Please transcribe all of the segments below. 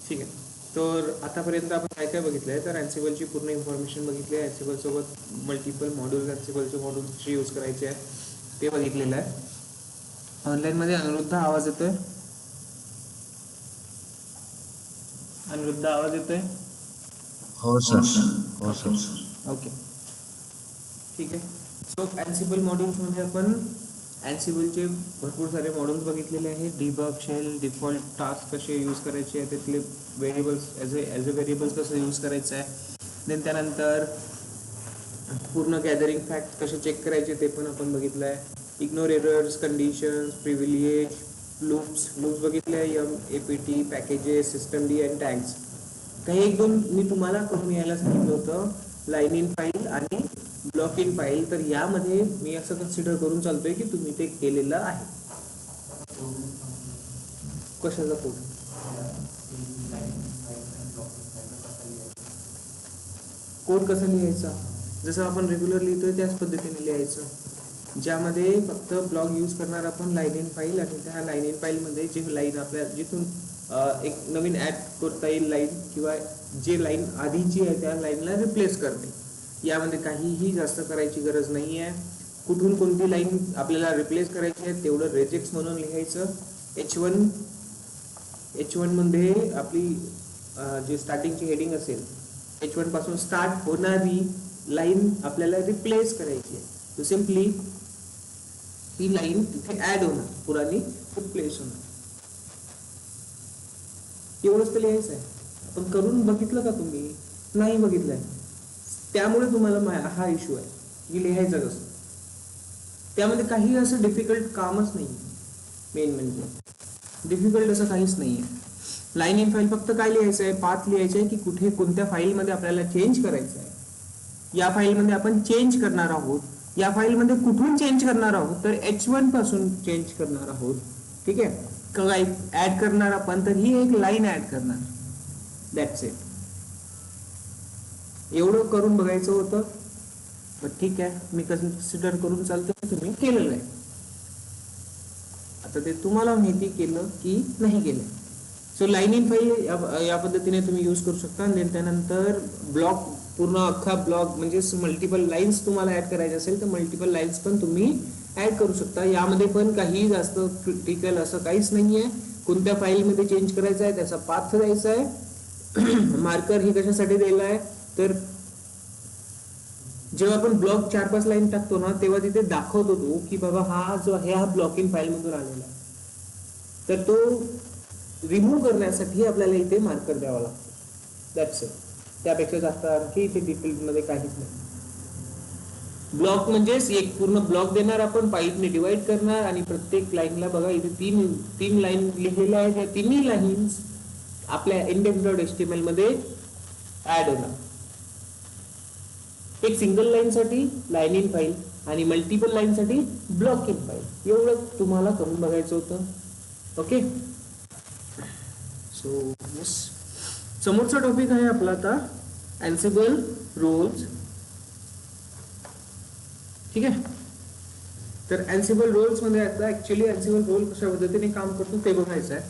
ठीक आहे. तर आतापर्यंत आपण काय काय बघितलंय, तर अँसिबलची पूर्ण इन्फॉर्मेशन बघितली आहे. अँसिबल सोबत मल्टिपल मॉड्यूल्स, अँसिबलचे मॉड्यूल्स यूज करायचे आहे ते बघितलेलं आहे. ऑनलाईन मध्ये अनिरुद्ध आवाज येतोय? अनिरुद्ध आवाज येतोय? हो सर, हो ओके सर. ओके ठीक आहे. सो अँसिबल मॉड्यूल्स म्हणजे आपण अँसिबलचे भरपूर सारे मॉड्यूल्स बघितलेले आहे. डिबग, शेल, डिफॉल्ट टास्क कसे यूज करायचे आहे, त्यातले व्हेरिएबल्स ॲज अ व्हेरिएबल्स कसं यूज करायचं आहे. देन त्यानंतर पूर्ण गॅदरिंग फॅक्ट कसे चेक करायचे ते पण आपण बघितलं आहे. Ignore errors, conditions, privilege, loops बघितले आहे. MAPT, packages, system D and tags. काही एक दोन मी तुम्हाला करून यायला सांगितलं होतं, लाईन इन फाईल आणि ब्लॉक इन फाईल. तर यामध्ये मी असं कन्सिडर करून चालतोय की तुम्ही ते केलेलं आहे. कशाचा कोड? कोड कसा लिहायचा? जसं आपण रेग्युलर लिहितोय त्याच पद्धतीने लिहायचं, ज्यामध्ये फक्त ब्लॉक यूज करणार आपण लाईन इन फाईल, आणि त्या लाईन इन फाईलमध्ये जी लाईन आपल्या जिथून एक नवीन ॲड करता येईल लाईन, किंवा जे लाईन आधीची आहे त्या लाईनला रिप्लेस करणे. यामध्ये काहीही जास्त करायची गरज नाही आहे. कुठून कोणती लाईन आपल्याला रिप्लेस करायची आहे तेवढं रेजेक्ट्स म्हणून लिहायचं. H1 मध्ये आपली जी स्टार्टिंगची हेडिंग असेल, H1 पासून स्टार्ट होणारी लाईन आपल्याला रिप्लेस करायची आहे. तो सिम्पली ही लाईन तिथे ऍड होणार, पुराणी रिप्लेस होणार. एवढंच तर लिहायचं आहे. आपण करून बघितलं का तुम्ही? नाही बघितलंय. त्यामुळे तुम्हाला हा इश्यू आहे की लिहायचं कसं. त्यामध्ये काही असं डिफिकल्ट कामच नाही. मेन म्हणजे डिफिकल्ट असं काहीच नाही आहे. लाईन इन फाईल फक्त काय लिहायचं आहे, पाथ लिहायचं आहे की कुठे कोणत्या फाईलमध्ये आपल्याला चेंज करायचं आहे. या फाईलमध्ये आपण चेंज करणार आहोत. या फाईलमध्ये कुठून चेंज करणार आहोत, तर H1 पासून चेंज करणार आहोत. ठीक आहे. काय ऍड करणार आपण, तर ही एक लाईन ऍड करणार. That's it. एवढं करून बघायचं होतं. पण ठीक आहे, मी कन्सिडर करून चालतो तुम्ही केलेलं आहे. आता ते तुम्हाला माहिती केलं की नाही केलं. सो लाईन इन फाईल या पद्धतीने तुम्ही यूज करू शकता. आणि त्यानंतर ब्लॉक, पूर्ण अख्खा ब्लॉक म्हणजे मल्टिपल लाईन्स तुम्हाला ऍड करायचे असेल तर मल्टिपल लाईन्स पण तुम्ही ऍड करू शकता. यामध्ये पण काही जास्त क्रिटिकल असं काहीच नाही आहे. कोणत्या फाईलमध्ये चेंज करायचं आहे, त्याचा पाथ द्यायचा आहे. मार्कर ही कशासाठी द्यायला आहे, तर जेव्हा आपण ब्लॉक 4-5 लाईन टाकतो ना, तेव्हा तिथे दाखवतो तो की बाबा हा जो आहे हा ब्लॉक इन फाईल मधून आलेला आहे. तर तो रिमूव्ह करण्यासाठी आपल्याला इथे मार्कर द्यावा लागतो. That's it. त्यापेक्षा जास्त आणखी इथे डिटेलमध्ये काहीच नाही. ब्लॉक म्हणजेच एक पूर्ण ब्लॉक देणार आपण, पाईपने डिवाइड करणार, आणि प्रत्येक लाईनला बघा इथे तीन लाईन लिहिलेल्या आहेत. या तिन्ही लाईन्स आपल्या index.html मध्ये ऍड होणार. एक सिंगल लाईन साठी लाईन इन फाईल आणि मल्टिपल लाईन साठी ब्लॉक इन फाईल. एवढं तुम्हाला करून बघायचं होतं. ओके. सो यस, समोरचा टॉपिक आहे आपला आता अँसिबल रोल्स. ठीक आहे. तर अँसिबल रोल्स मध्ये आता ऍक्च्युअली अँसिबल रोल कशा पद्धतीने काम करतो ते बघायचं आहे.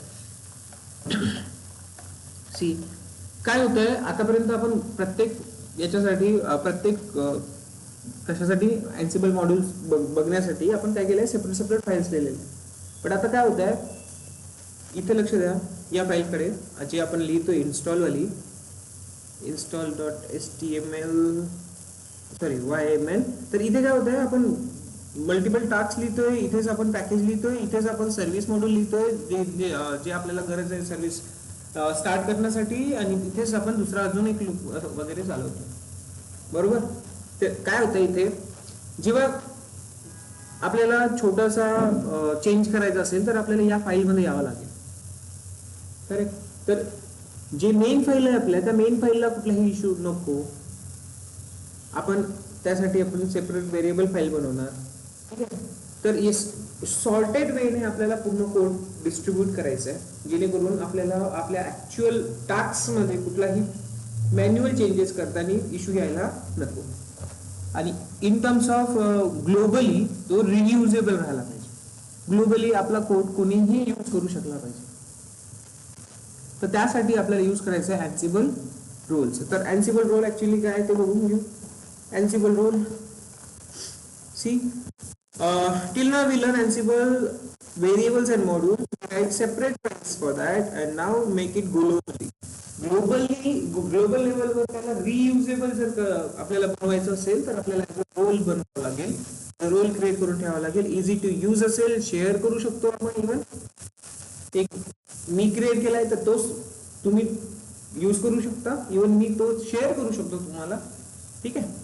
सी काय होतंय, आतापर्यंत आपण प्रत्येक याच्यासाठी कशासाठी अँसिबल मॉड्यूल्स बघण्यासाठी आपण काय केलंय, सेपरेट फाईल्स लिहिलेले. पण आता काय होत आहे, इथे लक्ष द्या या फाईलकडे जी आपण लिहितो इन्स्टॉल वाली, install.html सॉरी YML. तर इथे काय होत आहे, आपण मल्टिपल टास्क लिहितोय, इथेच आपण पॅकेज लिहितोय, इथेच आपण सर्व्हिस मॉड्यूल लिहितोय जे आपल्याला गरज आहे सर्व्हिस स्टार्ट करण्यासाठी, आणि तिथेच आपण दुसरा अजून एक लूप वगैरे चालवतो. बरोबर. काय होतं इथे, जेव्हा आपल्याला छोटासा चेंज करायचा असेल तर आपल्याला या फाईलमध्ये यावं लागेल. करेक्ट. तर जे मेन फाईल आहे आपल्या, त्या मेन फाईलला कुठलाही इश्यू नको. आपण त्यासाठी आपण सेपरेट व्हेरिएबल फाईल बनवणार. ठीक आहे. तर सॉर्टेड वेने आपल्याला पूर्ण कोड डिस्ट्रीब्यूट करायचा आहे, जेणेकरून आपल्याला आपल्या ऍक्च्युअल टास्क मध्ये कुठलाही मॅन्युअल चेंजेस करताना इश्यू यायला नको. आणि इन टर्म्स ऑफ ग्लोबली तो रियुजेबल राहायला पाहिजे. ग्लोबली आपला कोड कोणीही यूज करू शकला पाहिजे. तर त्यासाठी आपल्याला यूज करायचं आहे अँसिबल रोल्स. तर अँसिबल रोल ऍक्च्युली काय आहे ते बघून घेऊ. Ansible role see till now we learn Ansible variables and modules, write separate files for that and now make it globally. Global लेवलवर त्याला रियुजेबल जर आपल्याला बनवायचं असेल तर आपल्याला रोल बनवावा लागेल, रोल क्रिएट करून ठेवावा लागेल. इझी टू यूज असेल, शेअर करू शकतो आपण. इव्हन एक मी क्रिएट केलाय तर तोच तुम्ही यूज करू शकता, इव्हन मी तो शेअर करू शकतो तुम्हाला. ठीक आहे.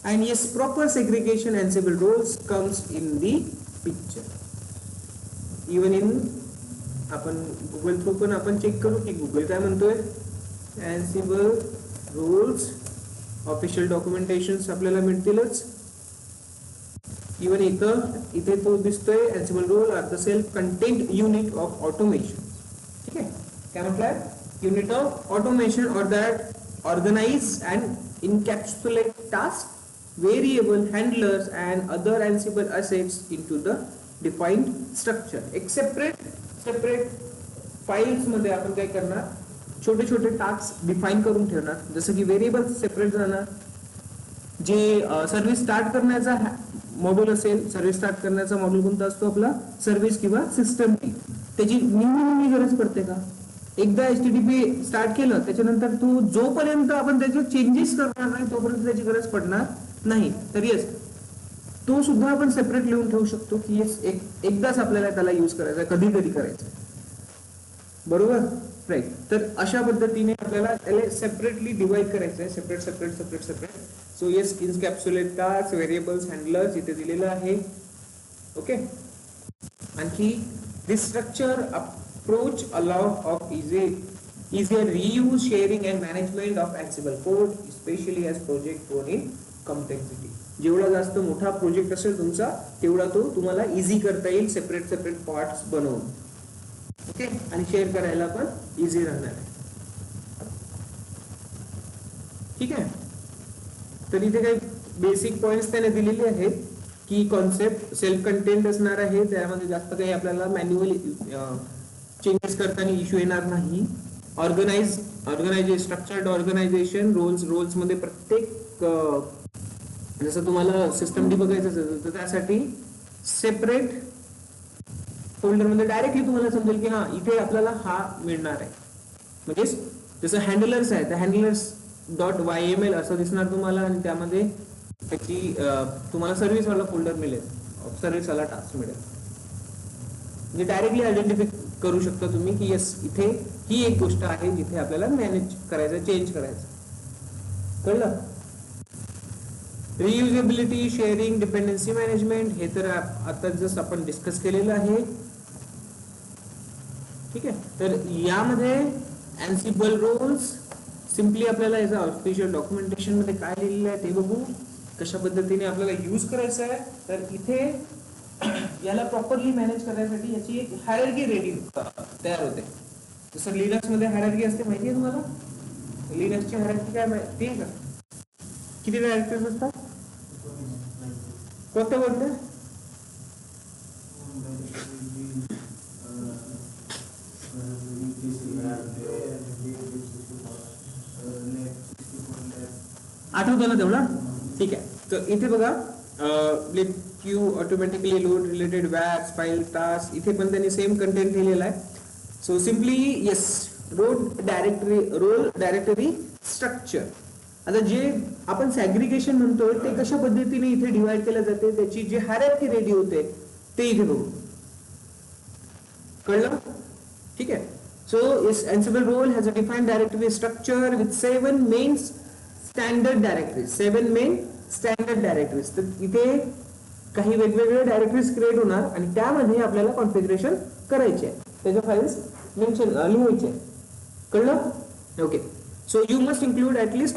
And yes, proper segregation Ansible roles comes in the picture. Even in आपण गुगल थ्रू पण आपण चेक करू की गुगल काय म्हणतोय. Ansible roles ऑफिशियल डॉक्युमेंटेशन्स आपल्याला मिळतीलच. इवन इथे तो दिसतोय Ansible role are the self-contained unit of automation. ठीक आहे. काय म्हटलंय? Unit of automation or that organize and encapsulate tasks, variable handlers and other Ansible assets into the defined structure. एक separate files मध्ये आपण काय करणार, छोटे छोटे टास्क डिफाइन करून ठेवणार. जसं की व्हेरिएबल सेपरेट जाणार. जे सर्व्हिस स्टार्ट करण्याचा मॉड्यूल असेल, सर्व्हिस स्टार्ट करण्याचा मॉड्यूल कोणता असतो आपला, सर्व्हिस किंवा सिस्टम. त्याची नेहमी गरज पडते का? एकदा HTTP स्टार्ट केलं त्याच्यानंतर तू जोपर्यंत आपण त्याचे चेंजेस करणार नाही तोपर्यंत त्याची गरज पडणार नाही. तर येस, तो सुद्धा आपण सेपरेट लिहून ठेवू शकतो की येस एकदाच आपल्याला त्याला यूज करायचा, कधीतरी करायचं. बरोबर, राईट. तर अशा पद्धतीने आपल्याला त्याला सेपरेटली डिवाइड करायचं आहे. Separate. So yes, encapsulate task, variables, handlers इथे दिलेलं आहे. ओके. आणखी this structure approach allow of easier reuse, sharing and management of Ansible code, especially as project grown in complexity. जेवढा जास्त मोठा प्रोजेक्ट असेल तुमचा तेवढा तो तुम्हाला इझी करता येईल सेपरेट पार्ट्स बनवून. ओके. आणि शेअर करायला पण इझी राहणार आहे. ठीक आहे. तर इथे काही बेसिक पॉइंट्स त्याने दिलेले आहेत की कॉन्सेप्ट सेल्फ कंटेंट असणार आहे, त्यामध्ये जास्त काही आपल्याला मॅन्युअली चेंजेस करताना इश्यू येणार नाही. ऑर्गनायझेशन, स्ट्रक्चर्ड ऑर्गनायझेशन, रोल्स मध्ये प्रत्येक जसं तुम्हाला सिस्टम बघायचं असेल तर त्यासाठी सेपरेट फोल्डर मध्ये डायरेक्टली तुम्हाला समजेल की हा इथे आपल्याला हा मिळणार आहे. म्हणजे जसं हँडलर्स आहे तर handlers.yml असं दिसणार तुम्हाला आणि त्यामध्ये त्याची तुम्हाला सर्व्हिस वाला फोल्डर मिळेल, सर्व्हिस वाला टास्क मिळेल. म्हणजे डायरेक्टली आयडेंटिफाय करू शकता तुम्ही की येस इथे ही एक गोष्ट आहे जिथे आपल्याला मॅनेज करायचं, चेंज करायचं. कळलं? रियुजेबिलिटी, शेअरिंग, डिपेंडन्सी मॅनेजमेंट हे तर आता जस्ट आपण डिस्कस केलेलं आहे. ठीक आहे. तर यामध्ये Ansible रोल्स सिम्पली आपल्याला याचा ऑफिशियल डॉक्युमेंटेशन मध्ये काय लिहिलेलं आहे ते बघू, कशा पद्धतीने आपल्याला यूज करायचं आहे. तर इथे याला प्रॉपरली मॅनेज करण्यासाठी याची एक हायरार्की रेडी तयार होते. जसं लिनक्स मध्ये हायरार्की असते, माहिती आहे तुम्हाला? लिनक्सची हायरार्की काय माहिती आहे का? किती डायरेक्टरीज असतात? कोणत्या? आठवतं ना तेवढा? ठीक आहे. तर इथे बघा let you automatically load related vars, file, task, इथे पण त्यांनी सेम कंटेंट लिहिलेला आहे. So simply yes, role directory structure. आता जे आपण सॅग्रिगेशन म्हणतोय ते कशा पद्धतीने इथे डिवाइड केलं जाते, त्याची जी हायरार्की रेडी होते ते इथे बघू. कळलं? ठीक आहे. So yes, Ansible role has a defined directory structure with 7 main standard directories. तर इथे काही वेगवेगळे डायरेक्टरीज क्रिएट होणार आणि त्यामध्ये आपल्याला कॉन्फिगरेशन करायचे आहे, त्याच्या फाइल्स लिहायचे. कळलं? Okay. So you must include at least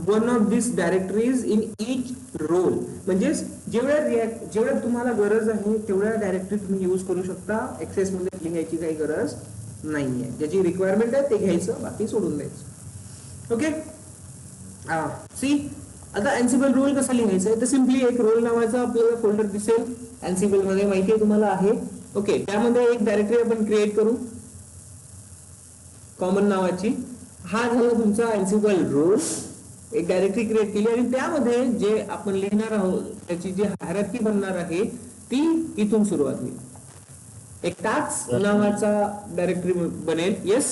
one of this directories in each role. म्हणजे जेवढ्या तुम्हाला गरज आहे तेवढ्या डायरेक्टरी तुम्ही यूज करू शकता. एक्सेस मध्ये लिहायची काही गरज नाहीये. ज्याची रिक्वायरमेंट आहे ते घ्यायचं, बाकी सोडून द्यायचं. ओके. सी, आता Ansible रोल कसा लिहायचा आहे तर सिम्पली एक रोल नावाचा आपल्याला फोल्डर दिसेल Ansible मध्ये, माहिती आहे तुम्हाला आहे. ओके. त्यामध्ये एक डायरेक्टरी आपण क्रिएट करू. कॉमन नावाची. हा झाला तुमचा अँसिबल रोल. एक डायरेक्टरी क्रिएट केली आणि त्यामध्ये जे आपण लिहिणार आहोत त्याची जी हायरार्की बनणार आहे ती इथून सुरुवात होईल. एक टास्क नावाचा डायरेक्टरी बनेल. येस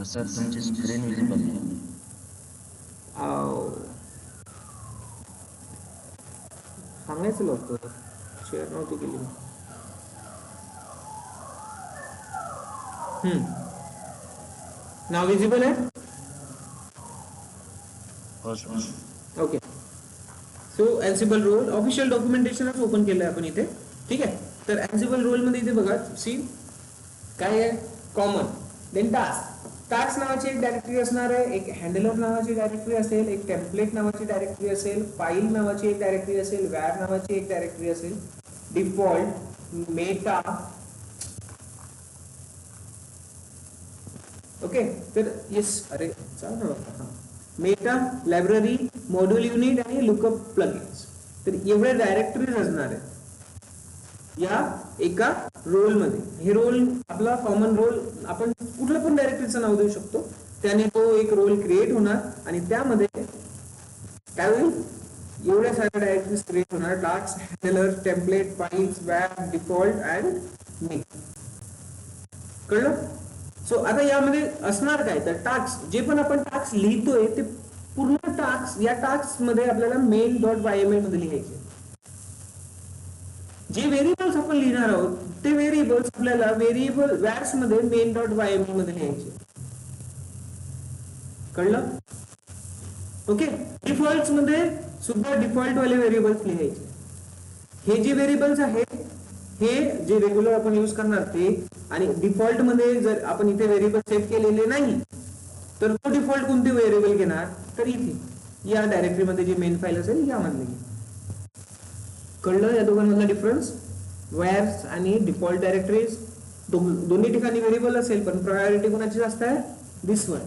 सर तुमची स्क्रीन विजिबल नाही. सांगायचं लवकर, शेअर नव्हती केली. नाव विजिबल आहे. हो sir. Okay. So Ansible role official डॉक्युमेंटेशनच ओपन केलंय आपण इथे. ठीक आहे. तर अँसिबल रोल मध्ये इथे बघा सी काय आहे, कॉमन, देन टास्क. टास्क नावाची एक डायरेक्टरी असणार आहे, एक हँडलर नावाची डायरेक्टरी असेल, एक टेम्पलेट नावाची डायरेक्टरी असेल, फाईल नावाची एक डायरेक्टरी असेल, वॅर नावाची एक डायरेक्टरी असेल, डिफॉल्ट, मेटा. ओके. तर येस, अरे चाल ना, मेटा, लायब्ररी, मॉड्यूल युनिट आणि लुकअप प्लगइन्स. तर एवढ्या डायरेक्टरीज असणार आहेत या एका रोल मध्ये. हे रोल आपला कॉमन रोल, आपण कुठल्या पण डायरेक्टरीचं नाव देऊ शकतो. त्याने तो एक रोल क्रिएट होणार आणि त्यामध्ये काय होईल, एवढ्या साऱ्या डायरेक्टरीज क्रिएट होणार. Task, handler, template, files, where, default and make. कळलं? सो आता यामध्ये असणार काय, तर टास्क, जे पण आपण टास्क लिहितोय ते पूर्ण टास्क, या टास्क मध्ये आपल्याला main.yml मध्ये लिहायचे. जे व्हेरिएबल्स आपण लिहिणार आहोत ते व्हेरिएबल्स आपल्याला व्हेरिएबल वॅर्स मध्ये main.yml मध्ये लिहायचे. कळलं? ओके. डिफॉल्ट्स मध्ये सुद्धा डिफॉल्ट वाले व्हेरिएबल्स लिहायचे. हे जे व्हेरिएबल्स आहेत हे जे रेग्युलर आपण यूज करणार ते, आणि डिफॉल्ट मध्ये जर आपण इथे व्हेरिएबल सेट केलेले नाही तर तो डिफॉल्ट कोणते व्हेरिएबल घेणार, तर इथे या डायरेक्टरी मध्ये जी मेन फाईल असेल यामधले. कळलं या दोघांमधला डिफरन्स? वॅर्स आणि डिफॉल्ट डायरेक्टरीज दोन्ही ठिकाणी व्हेरिएबल असेल पण प्रायोरिटी कोणाची जास्त आहे, दिस वन.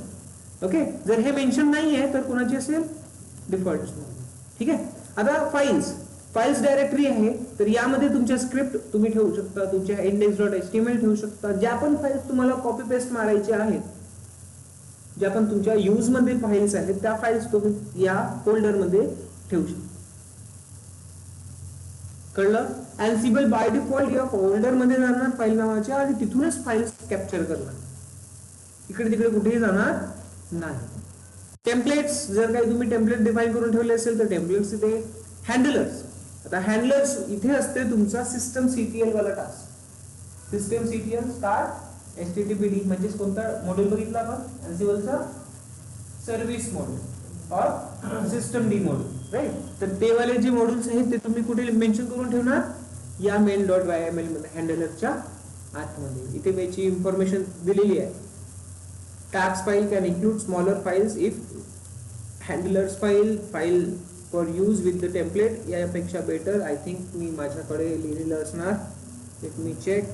ओके. जर हे मेन्शन नाही आहे तर कोणाची असेल, डिफॉल्ट. ठीक आहे. आता फाइल्स डायरेक्टरी आहे, तर यामध्ये तुमच्या स्क्रिप्ट तुम्ही ठेवू शकता, तुमच्या index.html ठेवू शकता. ज्या पण फाइल्स तुम्हाला कॉपी पेस्ट मारायच्या आहेत, ज्या पण तुमच्या यूज मध्ये फाइल्स आहेत त्या फाइल्स तुम्ही या फोल्डर मध्ये ठेवू शकता. कळलं? अँसिबल बाय डिफॉल्ट या फोल्डर मध्ये जाणार फाईल नावाच्या आणि तिथूनच फाइल्स कॅप्चर करणार, इकडे तिकडे कुठेही जाणार नाही. टेम्पलेट्स, जर काही तुम्ही टेम्पलेट डिफाईन करून ठेवले असेल तर टेम्पलेट्स इथे. हँडलर्स, आता हँडलर्स इथे असते तुमचा सिस्टम सीटीएल वाला टास्क. सिस्टम सीटीएल स्टार्ट एचटीटीपीडी म्हणजे कोणता मॉड्यूल बघितला आपण, अँसिबलचा सर्व्हिस मॉड्यूल और सिस्टम डी मॉड्यूल, राईट. तर ते वाले जे मॉड्यूल्स आहेत ते तुम्ही कुठे मेन्शन करून ठेवणार, या main.yml मध्ये हँडलरच्या आतमध्ये. इथे त्याची इन्फॉर्मेशन दिलेली आहे. Task file can include smaller files if handlers file for use with the template. यापेक्षा बेटर आय थिंक मी माझ्याकडे लिहिलेलं असणार. Let me check.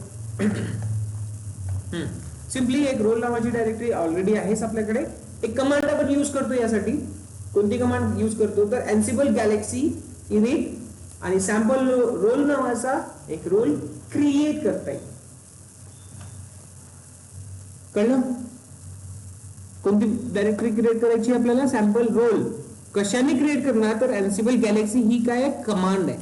सिम्पली एक रोल नावाची डायरेक्टरी ऑलरेडी आहेच आपल्याकडे. एक कमांड आपण यूज करतो यासाठी. कोणती कमांड यूज करतो, तर अँसिबल गॅलेक्सी इनिट आणि सॅम्पल रोल नावाचा एक रोल क्रिएट करता येईल. कळलं? कोणती डायरेक्टरी क्रिएट करायची आपल्याला, सॅम्पल रोल. कशाने क्रिएट करणार, तर अँसिबल गॅलेक्सी ही काय कमांड आहे.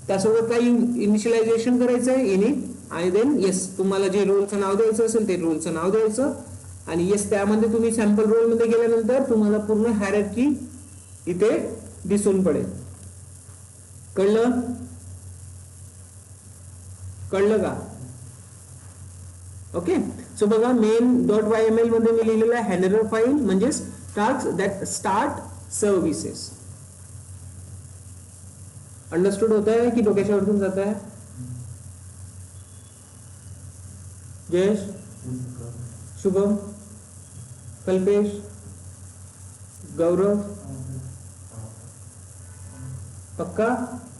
त्यासोबत काही इनिशियलायझेशन करायचं आहे, इनिट, आणि देन येस तुम्हाला जे रोलचं नाव द्यायचं असेल ते रोलचं नाव द्यायचं, आणि येस त्यामध्ये तुम्ही सॅम्पल रोल मध्ये गेल्यानंतर तुम्हाला पूर्ण हायरार्की इथे दिसून पडेल. कळलं? कळलं का? ओके. सो बघा main.yml मध्ये मी लिहिलेलं आहे हँडलर फाईल म्हणजे task that start services. Understood होता है की डोक्याच्या वरतून जात आहे? जयेश, शुभम, कल्पेश, गौरव, पक्का?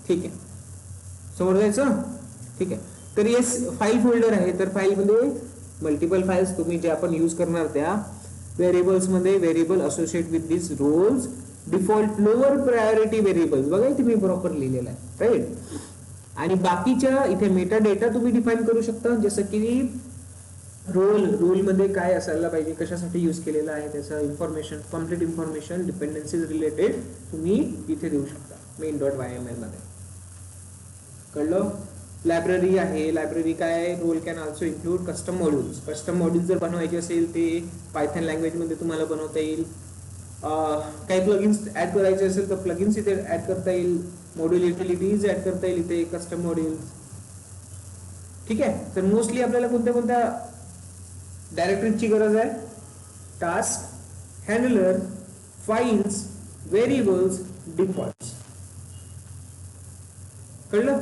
ठीक आहे. समोर जायचं? ठीक आहे. तर येस फाईल फोल्डर आहे, तर फाईल मध्ये मल्टिपल फाइल्स तुम्ही जे आपण यूज करणार त्या व्हेरिएबल्स मध्ये variable associate with this roles, default lower priority variables बघा इथे मी प्रॉपर लिहिलेला आहे, राईट. आणि बाकीच्या इथे मेटा डेटा तुम्ही डिफाइन करू शकता, जसं की रोल मध्ये काय असायला पाहिजे, कशासाठी यूज केलेला आहे, त्याचं information, complete information dependencies related तुम्ही इथे देऊ शकता main dot Y M L मध्ये. कळलं? लायब्ररी आहे, लायब्ररी काय, role can also include custom modules. Custom modules जर बनवायचे असेल ते पायथन लँग्वेजमध्ये तुम्हाला बनवता येईल. काही प्लगइन्स ऍड करायचे असेल तर प्लगइन्स इथे ऍड करता येईल, मॉड्यूल युटिलिटीज ऍड करता येईल इथे, कस्टम मॉड्यूल्स. ठीक आहे. तर मोस्टली आपल्याला कोणत्या कोणत्या डायरेक्टरीजची गरज आहे? Task, handler, files, variables, defaults. कळलं?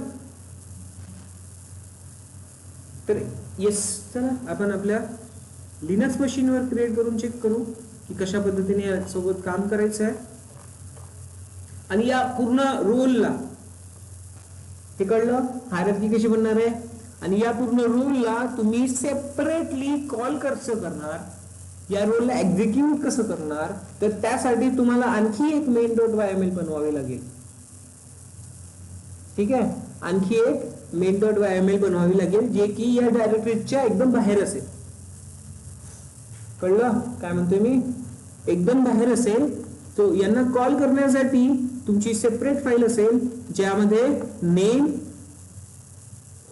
तर येस, चला आपण आपल्या लिनक्स मशीनवर क्रिएट करून चेक करू की कशा पद्धतीने यासोबत काम करायचं आहे. आणि या पूर्ण रोलला, हे कळलं हायरार्की कशी बनणार आहे, आणि या पूर्ण रोलला तुम्ही सेपरेटली कॉल कसं करणार, या रोलला एक्झिक्यूट कसं करणार, तर त्यासाठी तुम्हाला आणखी एक main dot Y M L बनवावे लागेल. ठीक आहे, आणखी एक main dot Y M L बनवावी लागेल जे की या डायरेक्टरीच्या एकदम बाहेर असेल. कळलं काय म्हणतोय मी? एकदम बाहेर असेल. तो यांना कॉल करण्यासाठी तुमची सेपरेट फाईल असेल ज्यामध्ये नेम,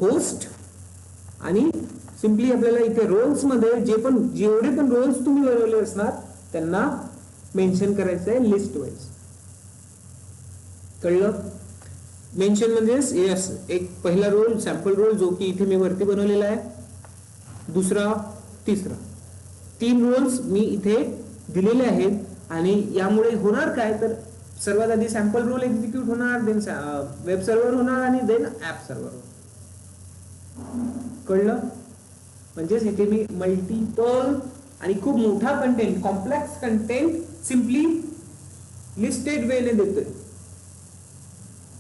होस्ट आणि सिंपली आपल्याला इथे रोल्स मध्ये जेवढे पण रोल्स तुम्ही बनवले असणार त्यांना मेन्शन करायचं आहे लिस्ट वाईज. कळलं? मेन्शन म्हणजे यस, एक पहिला रोल सॅम्पल रोल जो की इथे मी वरती बनवलेला आहे, दुसरा, तिसरा, 3 रोल्स मी इथे दिलेले आहेत. आणि यामुळे होणार काय, तर सर्वात आधी सॅम्पल रोल एक्झिक्यूट होणार, देन वेब सर्व्हर होणार आणि देन ऍप सर्व्हर होणार. कळलं? म्हणजेच इथे मी मल्टिपल आणि खूप मोठा content, complex content simply listed वेने देतोय.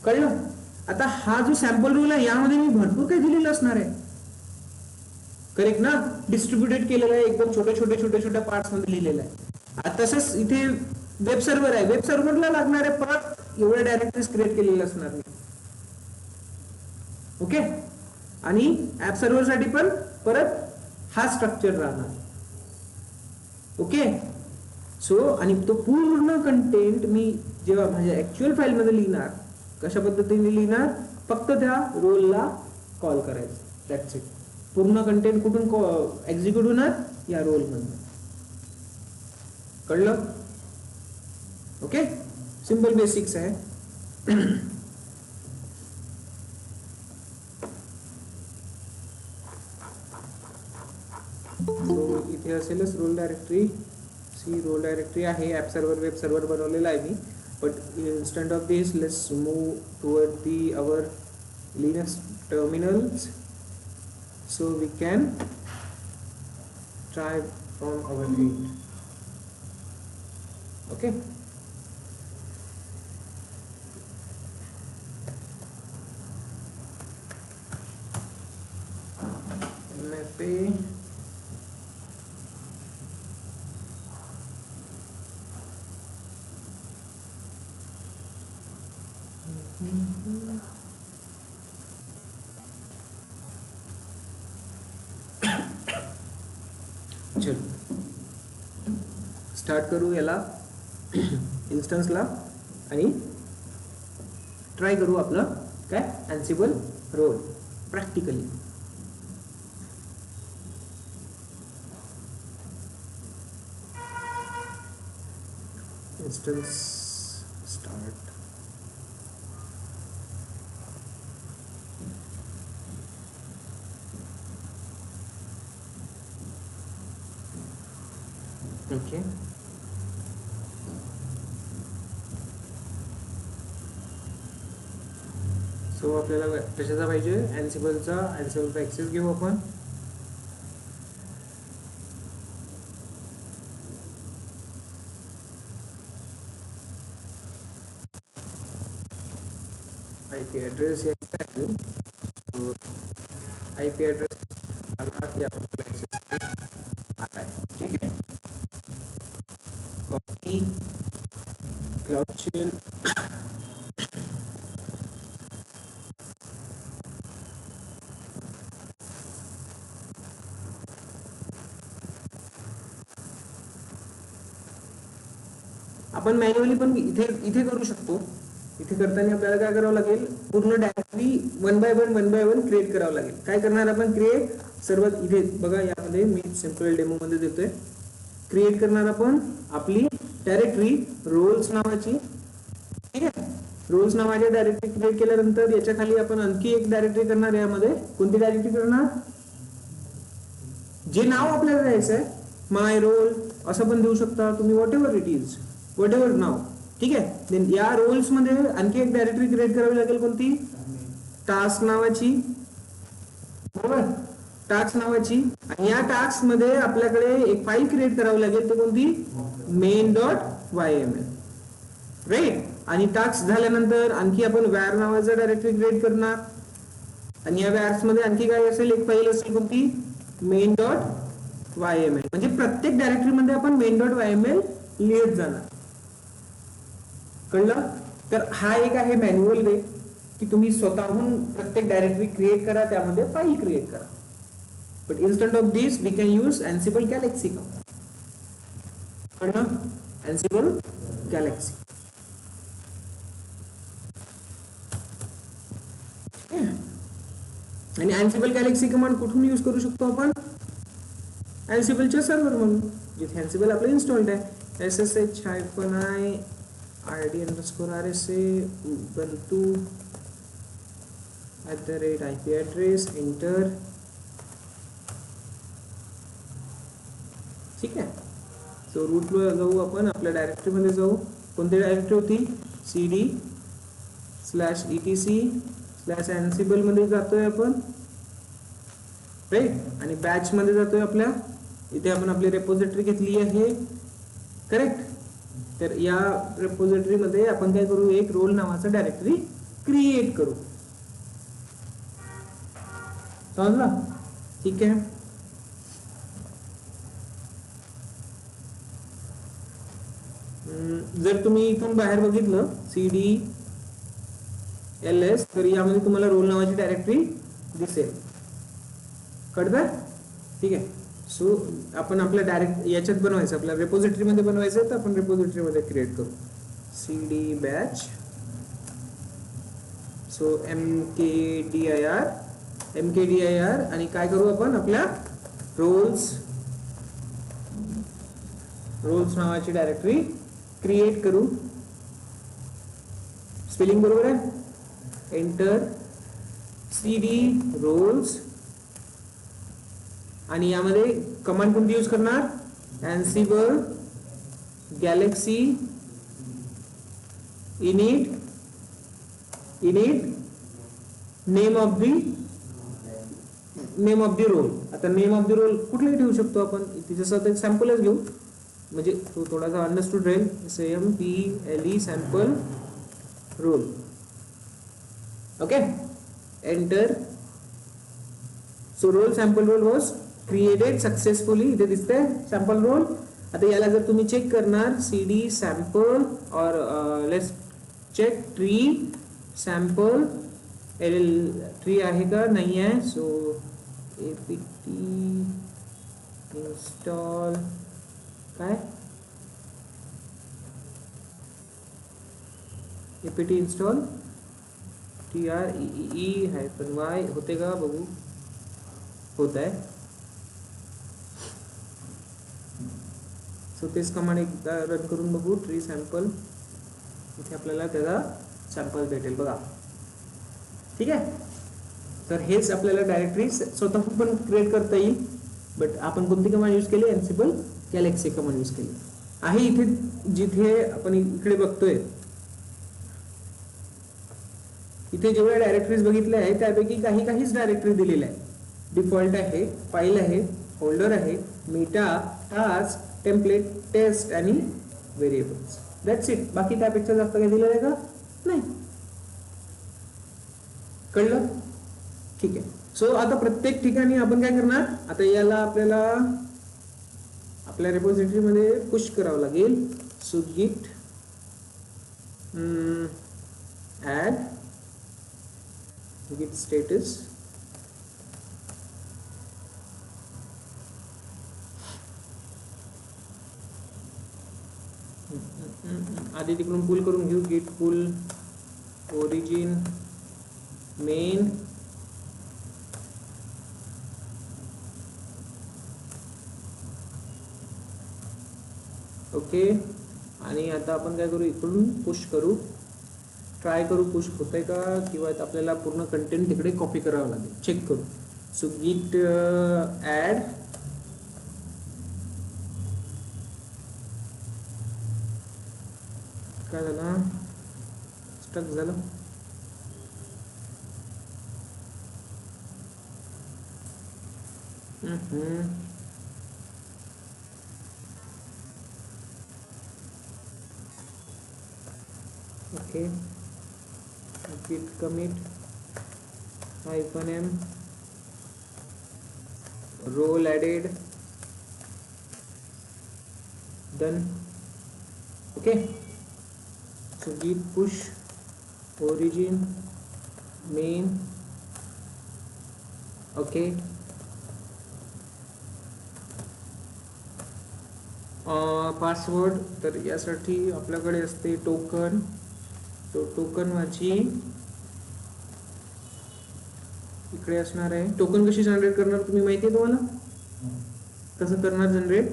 कळलं? आता हा जो सॅम्पल रोल आहे यामध्ये मी भरपूर काही दिलेलं असणार आहे. करेक्ट ना? डिस्ट्रीब्युटेड केलेलं आहे, एकदम छोट्या पार्ट्स मध्ये लिहिलेलं आहे. तसंच इथे वेब सर्व्हर आहे, वेब सर्व्हरला लागणारे परत एवढे डायरेक्टरीज क्रिएट केलेले असणार मी. ओके. आणि ऍप सर्व्हर साठी पण परत हा स्ट्रक्चर राहणार. ओके. सो आणि तो पूर्ण कंटेंट मी जेव्हा माझ्या ऍक्च्युअल फाईल मध्ये लिहिणार, कशा पद्धतीने लिहिणार, फक्त त्या रोलला कॉल करायचं, दॅट्स इट. पूर्ण कंटेंट कुठून एक्झिक्यूट होणार? या रोल मध्ये. कळलं? ओके. सिंपल बेसिक्स आहे. सो इथे असेलच role directory. See role directory आहे, ऍप सर्व्हर, वेब सर्व्हर बनवलेला आहे मी. But instead of this, let's move toward our Linux terminals so we can try from our end. Okay. MFA. चलो start करू याला इन्स्टन्सला आणि ट्राय करू आपलं काय Ansible role practically. Instance start. Okay. So आपल्याला कशाचा पाहिजे? अँसिबलचा ऍक्सेस घेऊ आपण. आयपी ॲड्रेस आयपी ॲड्रेस ठीक आहे. कॉपी क्लाउड शेल आपण मॅन्युअली पण इथे इथे करू शकतो. इथे करताना आपल्याला काय करावं लागेल, पूर्ण directory one by one create करावं लागेल. काय करणार आपण, क्रिएट सर्वात इथे बघा, यामध्ये मी सिम्पल डेमो मध्ये देतोय. क्रिएट करणार आपण आपली डायरेक्टरी रोल्स नावाची. ठीक आहे, रोल्स नावाची डायरेक्टरी क्रिएट केल्यानंतर याच्या खाली आपण आणखी एक डायरेक्टरी करणार. यामध्ये कोणती डायरेक्टरी करणार, जे नाव आपल्याला द्यायचं आहे, माय रोल असं पण देऊ शकता तुम्ही, whatever it is, whatever नाव. ठीक आहे, देन या रोल्स मध्ये आणखी एक डायरेक्टरी क्रिएट करावी लागेल. कोणती, टास्क नावाची. बरोबर, टास्क नावाची. आणि या टास्क मध्ये आपल्याकडे एक फाईल क्रिएट करावी लागेल. ते कोणती, main.yml. राईट. आणि टास्क झाल्यानंतर आणखी आपण वॅर नावाचं डायरेक्टरी क्रिएट करणार. आणि या वॅर्स मध्ये आणखी काय असेल, एक फाईल असेल कोणती, main.yml. म्हणजे प्रत्येक डायरेक्टरी मध्ये आपण main.yml लिहित जाणार. कळलं. तर हा एक आहे मॅन्युअल वे, की तुम्ही स्वतःहून प्रत्येक डायरेक्टरी क्रिएट करा, त्यामध्ये फाईल क्रिएट करा. But instead of this we can use Ansible Galaxy command. कळलं, Ansible Galaxy. आणि Ansible Galaxy कमांड कुठून यूज करू शकतो आपण, Ansibleच्या सर्व्हर म्हणून, जिथे Ansible आपलं इन्स्टॉल्ड आहे. ssh-i id_rsa ubuntu @IP address enter. ठीक आहे. सो रूटला जाऊ आपण, आपल्या डायरेक्टरी मध्ये जाऊ. कोणती डायरेक्टरी होती, cd/etc/ansible मध्ये जातोय आपण. राईट. आणि बॅच मध्ये जातोय आपल्या. इथे आपण आपली रेपोजिटरी घेतली आहे. करेक्ट. तर या रेपोजिटरी मध्ये आपण काय करू, एक रोल नावाचा डायरेक्टरी क्रिएट करू. समजलं. ठीक आहे. जर तुम्ही इथून बाहेर बघितलं cd/ls, तर यामध्ये तुम्हाला रोल नावाची डायरेक्टरी दिसेल. कळतं. ठीक आहे. सो आपण आपल्या डायरेक्ट याच्यात बनवायचं, आपल्या रेपोजिटरी मध्ये बनवायचं, तर आपण रेपोजिटरी मध्ये क्रिएट करू cd batch. सो mkdir आणि काय करू आपण, आपल्या रोल्स नावाची डायरेक्टरी क्रिएट करू. स्पेलिंग बरोबर आहे. Enter cd roles. आणि यामध्ये कमांड कोणती यूज करणार, Ansible Galaxy init name of the role. आता नेम ऑफ द रोल कुठलाही ठेवू शकतो आपण. जसं एक सॅम्पलच घेऊ, म्हणजे तो थोडासा अंडरस्टूड राहील. SAMPLE sample role. Okay, enter. So role sample role was created successfully. इथे दिसतंय सॅम्पल रोल. आता याला जर तुम्ही चेक करणार, cd सॅम्पल और let's check tree sample tree आहे का, नाही आहे. सो apt install काय, apt install tree-y होते का बघू. होत आहे. सो तेच कमांड एकदा रन करून बघू. ट्री सॅम्पल, इथे आपल्याला त्याचा सॅम्पल भेटेल बघा. ठीक आहे. तर हेच आपल्याला डायरेक्टरी स्वतःहून पण क्रिएट करता येईल. बट आपण कोणती कमांड यूज केली, Ansible Galaxy कमांड यूज केली आहे. इथे जिथे आपण इकडे बघतोय, इथे जेवढ्या डायरेक्टरीज बघितल्या आहेत त्यापैकी काहीच डायरेक्टरी दिलेल्या आहे. डिफॉल्ट आहे, फाईल आहे, फोल्डर आहे, मेटा, टास्क, टेम्पलेट, टेस्ट आणि व्हेरिएबल्स. That's it. बाकी त्यापेक्षा जास्त काही दिलेलं आहे का, नाही. कळलं. ठीक आहे. सो आता प्रत्येक ठिकाणी आपण काय करणार, आता याला आपल्याला आपल्या रेपोजिटरी मध्ये पुश करावं लागेल. So git add git status आधी तिकडून पुल करून घेऊ. गिट पुल ओरिजिन मेन ओके. आणि आता आपण काय करू, इकडून पुश करू, ट्राय करू पुश होतंय का, किंवा आपल्याला पूर्ण कंटेंट तिकडे कॉपी करावं लागेल, चेक करू. सो गिट ॲड काय झालं, स्टक झालं. Okay. git commit -m role added done. Okay, so git push origin main. Okay, password तर यासाठी आपल्याकडे असते टोकन. तो टोकन माझी इकडे असणार आहे. टोकन कशी जनरेट करणार तुम्ही माहिती आहे तुम्हाला, कसं करणार जनरेट,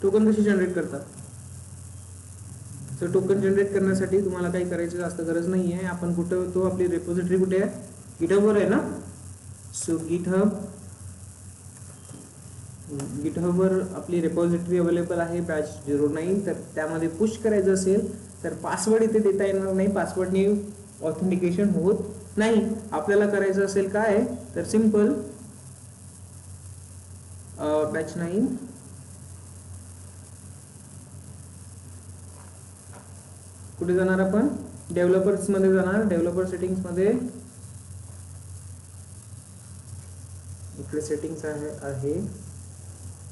टोकन कशी जनरेट करतात. तर टोकन जनरेट करण्यासाठी तुम्हाला काही करायची जास्त गरज नाही आहे. आपण कुठं, तो आपली रेपोजिटरी कुठे आहे, गिटहबवर आहे ना. सो गिटहबवर आपली रेपॉझिटरी अवेलेबल आहे बॅच 09. तर त्यामध्ये पुश करायचं असेल तर पासवर्ड इथे देता येणार नाही, पासवर्डने ऑथेंटिकेशन होत नाही. आपल्याला करायचं असेल काय तर सिंपल बॅच 9 कुठे जाणार, आपण डेव्हलपर्स मध्ये जाणार. डेव्हलपर सेटिंग्स मध्ये इकडे सेटिंग्स आहे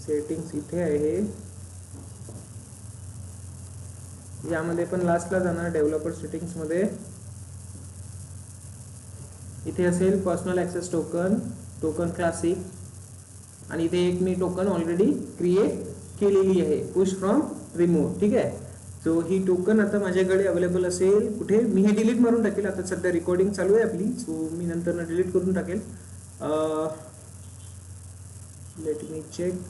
सेटिंग्स इथे आहे. यामध्ये पण लास्टला जाणार डेव्हलपर सेटिंग्स मध्ये. इथे असेल personal access token, token classic, आणि इथे एक मी टोकन ऑलरेडी क्रिएट केलेली आहे, पुश फ्रॉम रिमोट. ठीक आहे. सो ही टोकन आता माझ्याकडे अवेलेबल असेल कुठे, मी हे डिलीट मारून टाकेल. आता सध्या रेकॉर्डिंग चालू आहे आपली, सो मी नंतर डिलीट करून टाकेल. Let me check.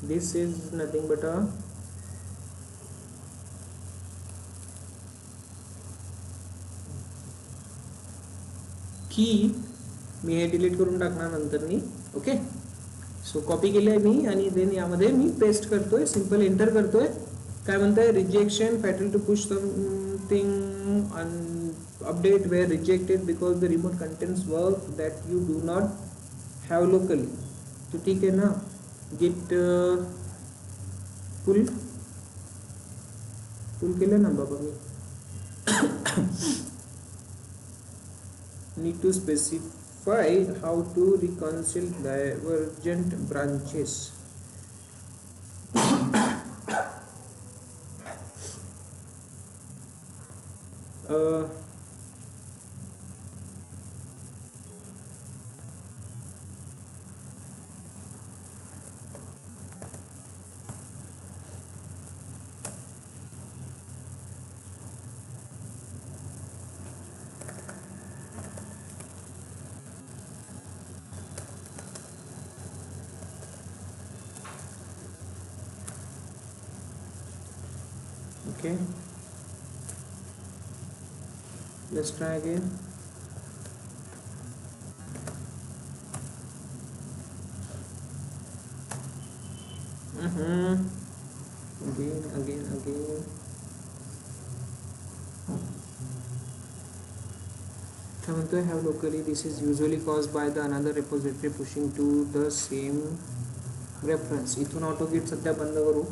This is nothing but a की मी हे डिलीट करून टाकणार नंतरनी. ओके, सो कॉपी केलं आहे मी आणि देन यामध्ये मी पेस्ट करतोय, सिंपल एंटर करतोय. काय म्हणतंय, rejection fatal to push something update were rejected because the remote contents work that you do not have locally. तो ठीक आहे ना. गिट पुल केलं ना बाबा मी. need to specify how to reconcile divergent branches. Okay, let's try again. Again. I have locally. This is usually caused by the another repository pushing to the same reference. इथून ऑटोगिट सध्या बंद करू.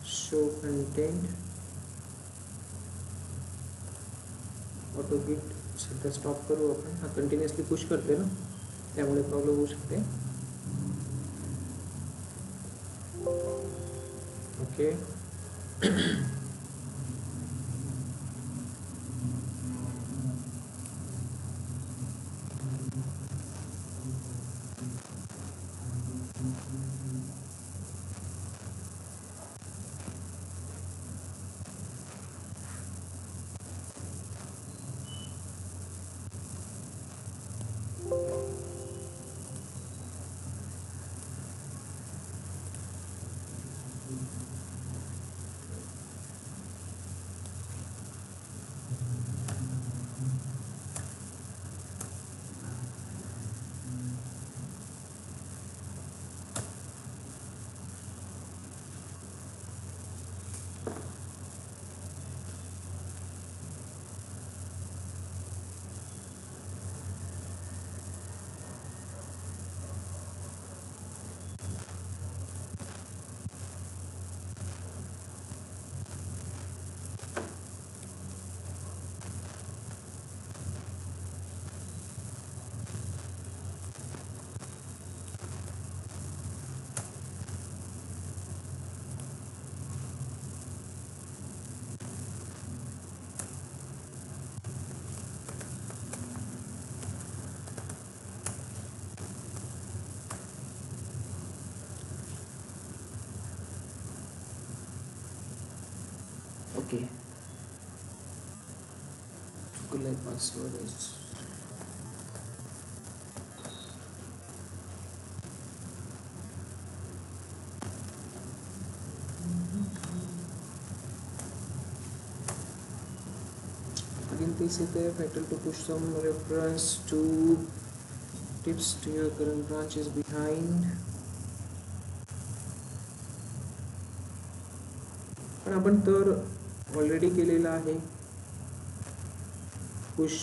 शो कंटेंट ऑटोगिट सध्या stop करू आपण. हा continuously push करते ना, त्यामुळे प्रॉब्लेम होऊ शकते. ओके, ओके चुकलाय password again please say there fatal to push some reference to tips to your current branch is behind पण आपण तर ऑलरेडी केलेला आहे पुश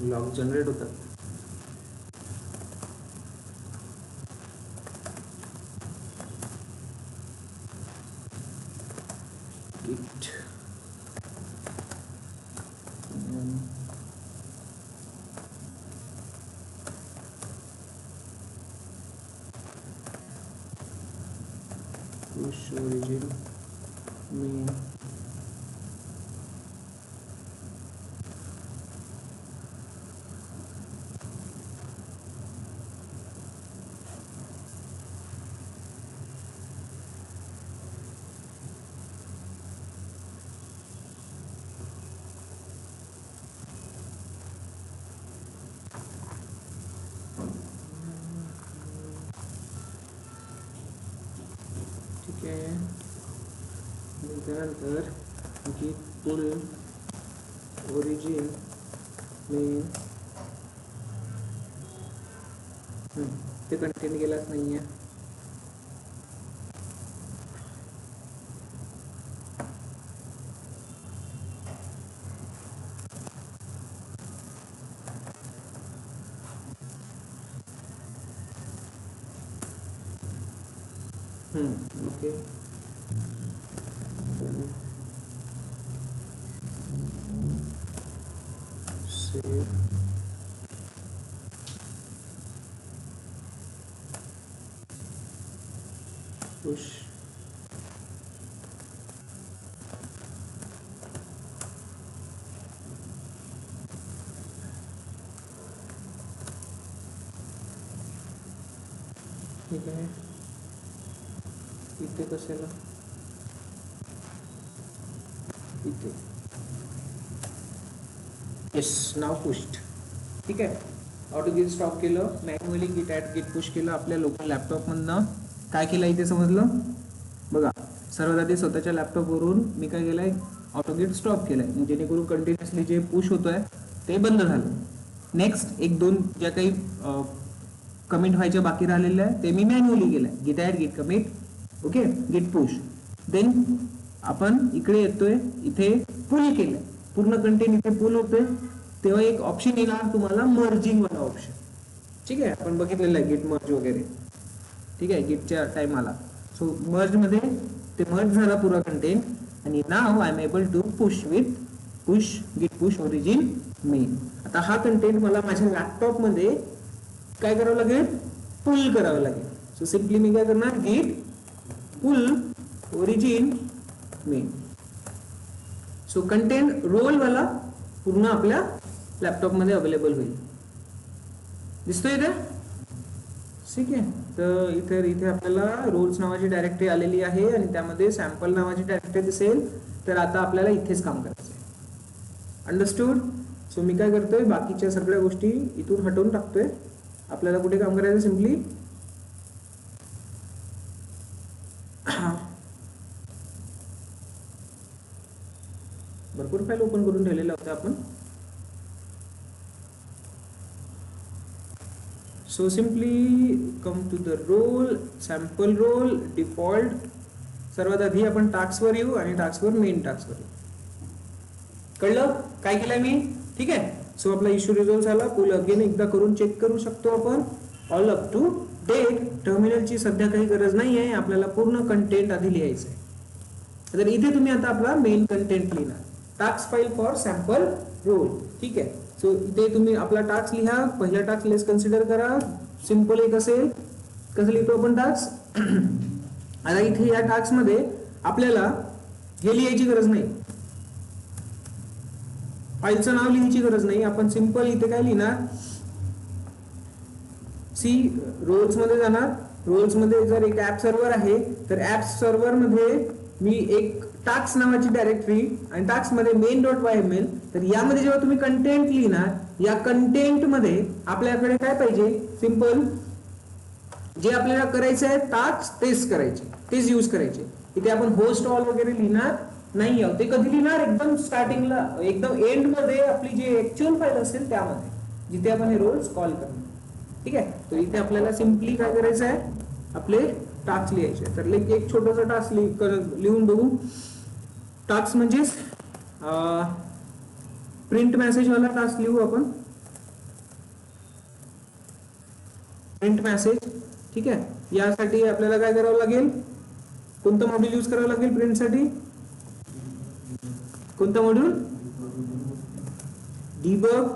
लॉग जनरेट होतात git push origin main ठीक आहे त्यानंतर git pull origin main ते कंटेंट गेलाच नाहीये ओके save push ठीक आहे इथे कशाला इथे येस नाव पुश्ड ठीक आहे ऑटो गिट स्टॉप केलं मॅन्युअली गिट ॲट गिट पुश केलं आपल्या लोकल लॅपटॉपमधनं काय केलं इथे समजलं बघा सर्वात आधी स्वतःच्या लॅपटॉपवरून मी काय केलंय ऑटो गिट स्टॉप केलंय जेणेकरून कंटिन्युअसली जे पुश होतोय ते बंद झालं नेक्स्ट एक दोन ज्या काही कमिट व्हायच्या बाकी राहिलेल्या आहे ते मी मॅन्युअली केलंय गिट ॲट गिट कमिट ओके गिट पुश देन आपण इकडे येतोय इथे पुल केलंय पूर्ण कंटेंट इथे पुल होतोय तेव्हा एक ऑप्शन येणार तुम्हाला मर्जिंग वाला ऑप्शन ठीक आहे आपण बघितलेलं आहे गिट मर्ज वगैरे ठीक आहे गिटच्या टाइमाला सो मर्ज मध्ये ते मर्ज झाला पुरा कंटेंट आणि नाव I am able to push with push git push origin main आता हा कंटेंट मला माझ्या लॅपटॉप मध्ये काय करावं लागेल पुल करावं लागेल सो सिम्पली मी काय करणार git pull origin main so content role वाला पूर्ण आपल्या लॅपटॉप मध्ये अवेलेबल होईल दिसतोय इथे ठीक आहे तर इथे आपल्याला रोल्स नावाची डायरेक्टरी आलेली आहे आणि त्यामध्ये सॅम्पल नावाची डायरेक्टरी दिसेल तर आता आपल्याला इथेच काम करायचं आहे अंडरस्टूड सो मी काय करतोय बाकीच्या सगळ्या गोष्टी इथून हटवून टाकतोय आपल्याला कुठे काम करायचं सिम्पली भरपूर फाईल ओपन करून ठेवलेल्या होत्या आपण so simply come to the role sample role default सर्वात आधी आपण टास्कवर येऊ आणि टास्कवर मेन टास्कवर येऊ कळलं काय केलंय मी ठीक आहे. सो आपला इश्यू रिझॉल्व झाला. पुल अगेन एकदा करून चेक करू शकतो आपण. All up to date. टर्मिनलची सध्या काही गरज नाही आहे, आपल्याला पूर्ण कंटेंट आधी लिहायचं आहे. तर इथे तुम्ही आता आपला मेन कंटेंट लिहिणार. Task file for sample role. ठीक आहे. सो इथे तुम्ही आपला टास्क लिहा. पहिला टास्क लेस कन्सिडर करा. सिंपल एक असेल. कसं लिहितो आपण टास्क? आता इथे या टास्क मध्ये आपल्याला हे लिहायची गरज नाही, फाईलचं नाव लिहायची गरज नाही. आपण सिंपल इथे काय लिहिणार? सी रोल्स मध्ये जाणार. रोल्स मध्ये जर एक ऍप सर्व्हर आहे तर ऍप सर्व्हर मध्ये मी एक टास्क नावाची डायरेक्टरी आणि टास्क मध्ये main.yml. तर यामध्ये जेव्हा तुम्ही कंटेंट लिहिणार, या कंटेंट मध्ये आपल्याकडे काय पाहिजे? सिंपल जे आपल्याला करायचं आहे टास्क तेच करायचे, तेच यूज करायचे. इथे आपण होस्ट ऑल वगैरे लिहिणार नाही आहोत. ते कधी लिहिणार? एकदम स्टार्टिंगला, एकदम एंड मध्ये आपली जी ऍक्च्युअल फाईल असेल त्यामध्ये, जिथे आपण हे रोल्स कॉल करणार. ठीक आहे. तर इथे आपल्याला सिंपली काय करायचं आहे? आपले टास्क लिहायचे. तर एक छोटासा टास्क लिहून बघू. टास्क म्हणजेच प्रिंट मेसेज वाला टास्क लिहू आपण. Print message. ठीक आहे. यासाठी आपल्याला काय करावं लागेल? कोणतं मॉड्यूल यूज करावं लागेल प्रिंटसाठी? कोणतं मॉड्यूल? डिबग.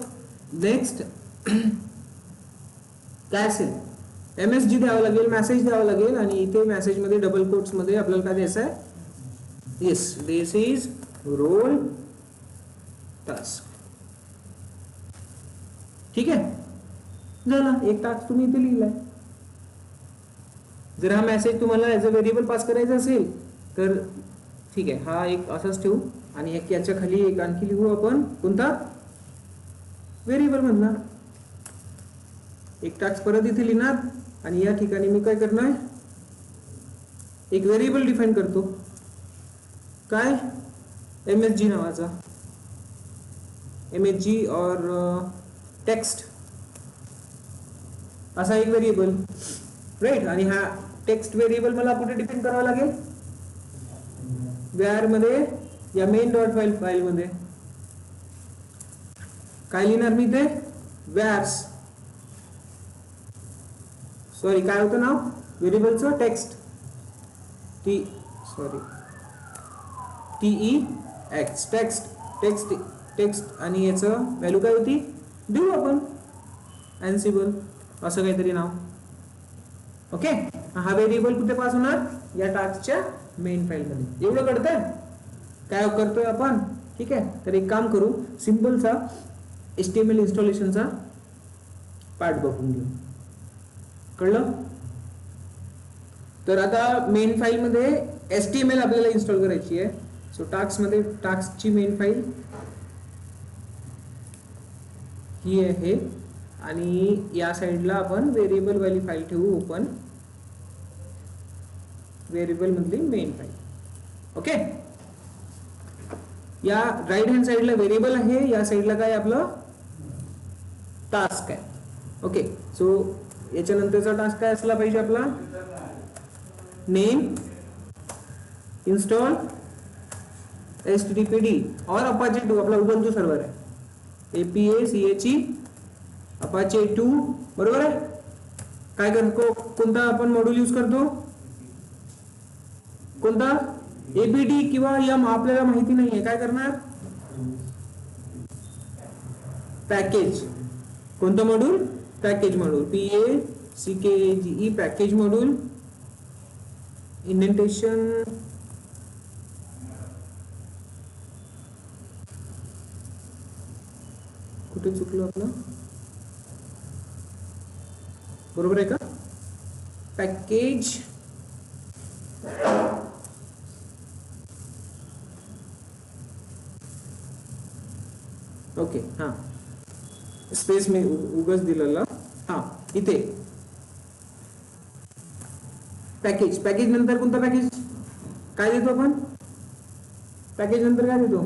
नेक्स्ट काय असेल? MSG द्यावं लागेल, मेसेज द्यावं लागेल. आणि इथे मेसेज मध्ये डबल कोट्स मध्ये आपल्याला काय द्यायचं आहे? Yes, this is role task. ठीक आहे. झाला एक टास्क तुम्ही इथे लिहिलाय. जर हा मेसेज तुम्हाला ऍज अ व्हेरिएबल पास करायचा असेल तर ठीक आहे, हा एक असाच ठेवू आणि याच्या खाली एक आणखी लिहू आपण. कोणता? व्हेरिएबल मधला एक टास्क परत इथे लिहिणार आणि या ठिकाणी मी काय करणार? एक व्हेरिएबल डिफाइन करतो. काय? MSG नावाचा. MSG और टेक्स्ट असा एक व्हेरिएबल, राईट. आणि हा टेक्स्ट व्हेरिएबल मला कुठे डिफाइन करावा लागेल? व्हेअर मध्ये, या main.file फाईल मध्ये. काय लिहिणार मी ते? व्हेअर्स. सॉरी, काय होतं नाव व्हेरिएबलचं? टेक्स्ट. TEX. टेक्स्ट. आणि याचं व्हॅल्यू काय होती? देऊ आपण एन्सिबल असं काहीतरी नाव. ओके. हा व्हेरिएबल कुठे पास होणार? या टास्कच्या मेन फाईल मध्ये. एवढं कळतंय काय करतोय आपण? ठीक आहे. तर एक काम करू, सिंपलचा HTML इन्स्टॉलेशनचा पार्ट बघून घेऊ. कळलं? तर आता मेन फाईल मध्ये HTML आपल्याला इन्स्टॉल करायची आहे. सो टास्क मध्ये टास्कची मेन फाईल ही आहे आणि या साईडला आपण व्हेरिएबल वाली फाईल ठेवू ओपन. व्हेरिएबल मधली मेन फाईल. ओके. या राईट हँड साईडला व्हेरिएबल आहे, या साईडला काय आपलं टास्क आहे. ओके. सो याच्यानंतरचा टास्क काय असला पाहिजे आपला? नेम इन्स्टॉल HTTPD और Apache 2. आपला उबंतू सर्व्हर आहे. APA Apache 2. बरोबर आहे. काय करतो? कोणता आपण मॉड्यूल यूज करतो? कोणता? APD किंवा M आपल्याला माहिती नाहीये. काय करणार? पॅकेज. कोणतं module? Package module. PACKAGE package module. Indentation कुठे चुकलो आपलं? बरोबर आहे का? Package okay. हा स्पेस मी उगाच दिलेला. हा इथे पॅकेज. पॅकेज नंतर कोणता पॅकेज? काय देतो आपण? पॅकेज नंतर काय देतो?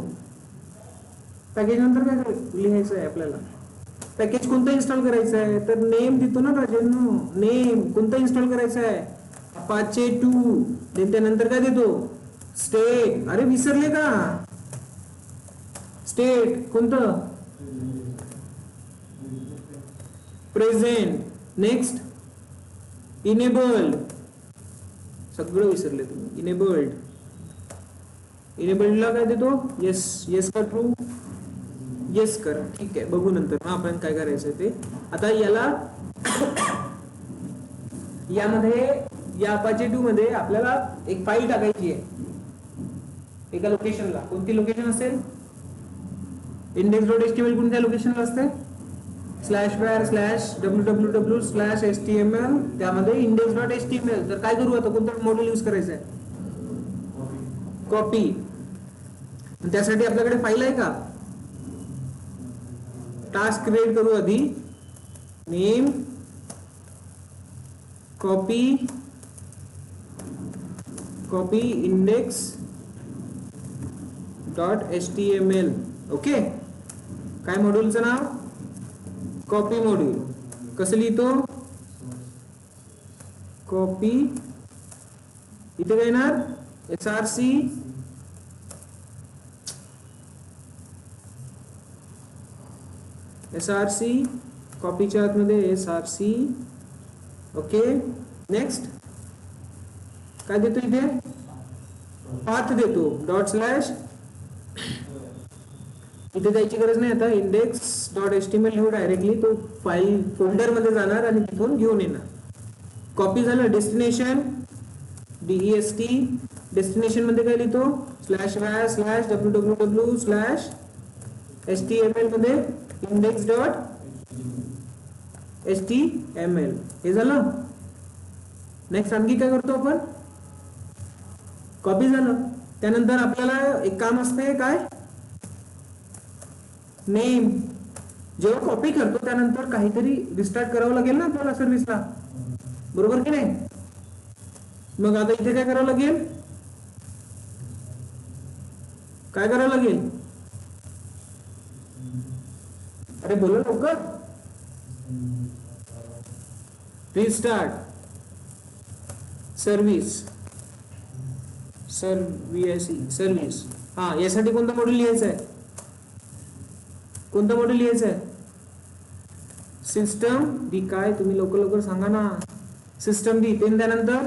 पॅकेज नंतर काय लिहायचं आहे आपल्याला? पॅकेज कोणतं इन्स्टॉल करायचं आहे? तर नेम देतो ना राजेंनो. नेम कोणतं इन्स्टॉल करायचं आहे? Apache 2. त्यानंतर काय देतो? स्टेट. अरे विसरले का? स्टेट कोणतं? प्रेझेंट नेक्स्ट इनेबल्ड सगळं विसरले तुम्ही इनेबल्डला काय देतो येस येस का ट्रू येस करा ठीक आहे बघू नंतर मग आपण काय करायचं ते आता याला यामध्ये या अपाचे 2 मध्ये आपल्याला एक फाईल टाकायची आहे एका लोकेशनला कोणती लोकेशन असेल index.html कोणत्या लोकेशनला असते /var/www/html त्यामध्ये index.html तर काय करू आता कोणतं मॉड्यूल यूज करायचं आहे कॉपी त्यासाठी आपल्याकडे फाईल आहे का टास्क क्रिएट करू आधी नेम कॉपी index.html ओके काय मॉड्यूलचं नाव कॉपी मॉड्यूल कसं लिहितो कॉपी इथे काय येणार src कॉपीच्या आतमध्ये src ओके नेक्स्ट काय देतो इथे पाथ देतो // इथे जायची गरज नाही आता index.html लिहू डायरेक्टली तो फाईल फोल्डर मध्ये जाणार आणि तिथून घेऊन येणार कॉपी झालं डेस्टिनेशन dest डेस्टिनेशन मध्ये काय लिहितो /var/www/html मध्ये index.html हे झालं नेक्स्ट आणखी काय करतो आपण कॉपी झालं त्यानंतर आपल्याला एक काम असते काय नेम जेव्हा कॉपी करतो त्यानंतर काहीतरी रिस्टार्ट करावं लागेल ना आपल्याला सर्व्हिसला बरोबर की नाही मग आता इथे काय करावं लागेल अरे बोलो लवकर रिस्टार्ट सर्व्हिस हा यासाठी कोणतं मॉड्यूल लिहायचं आहे सिस्टम डी काय तुम्ही लवकर सांगा ना सिस्टम डी पेन त्यानंतर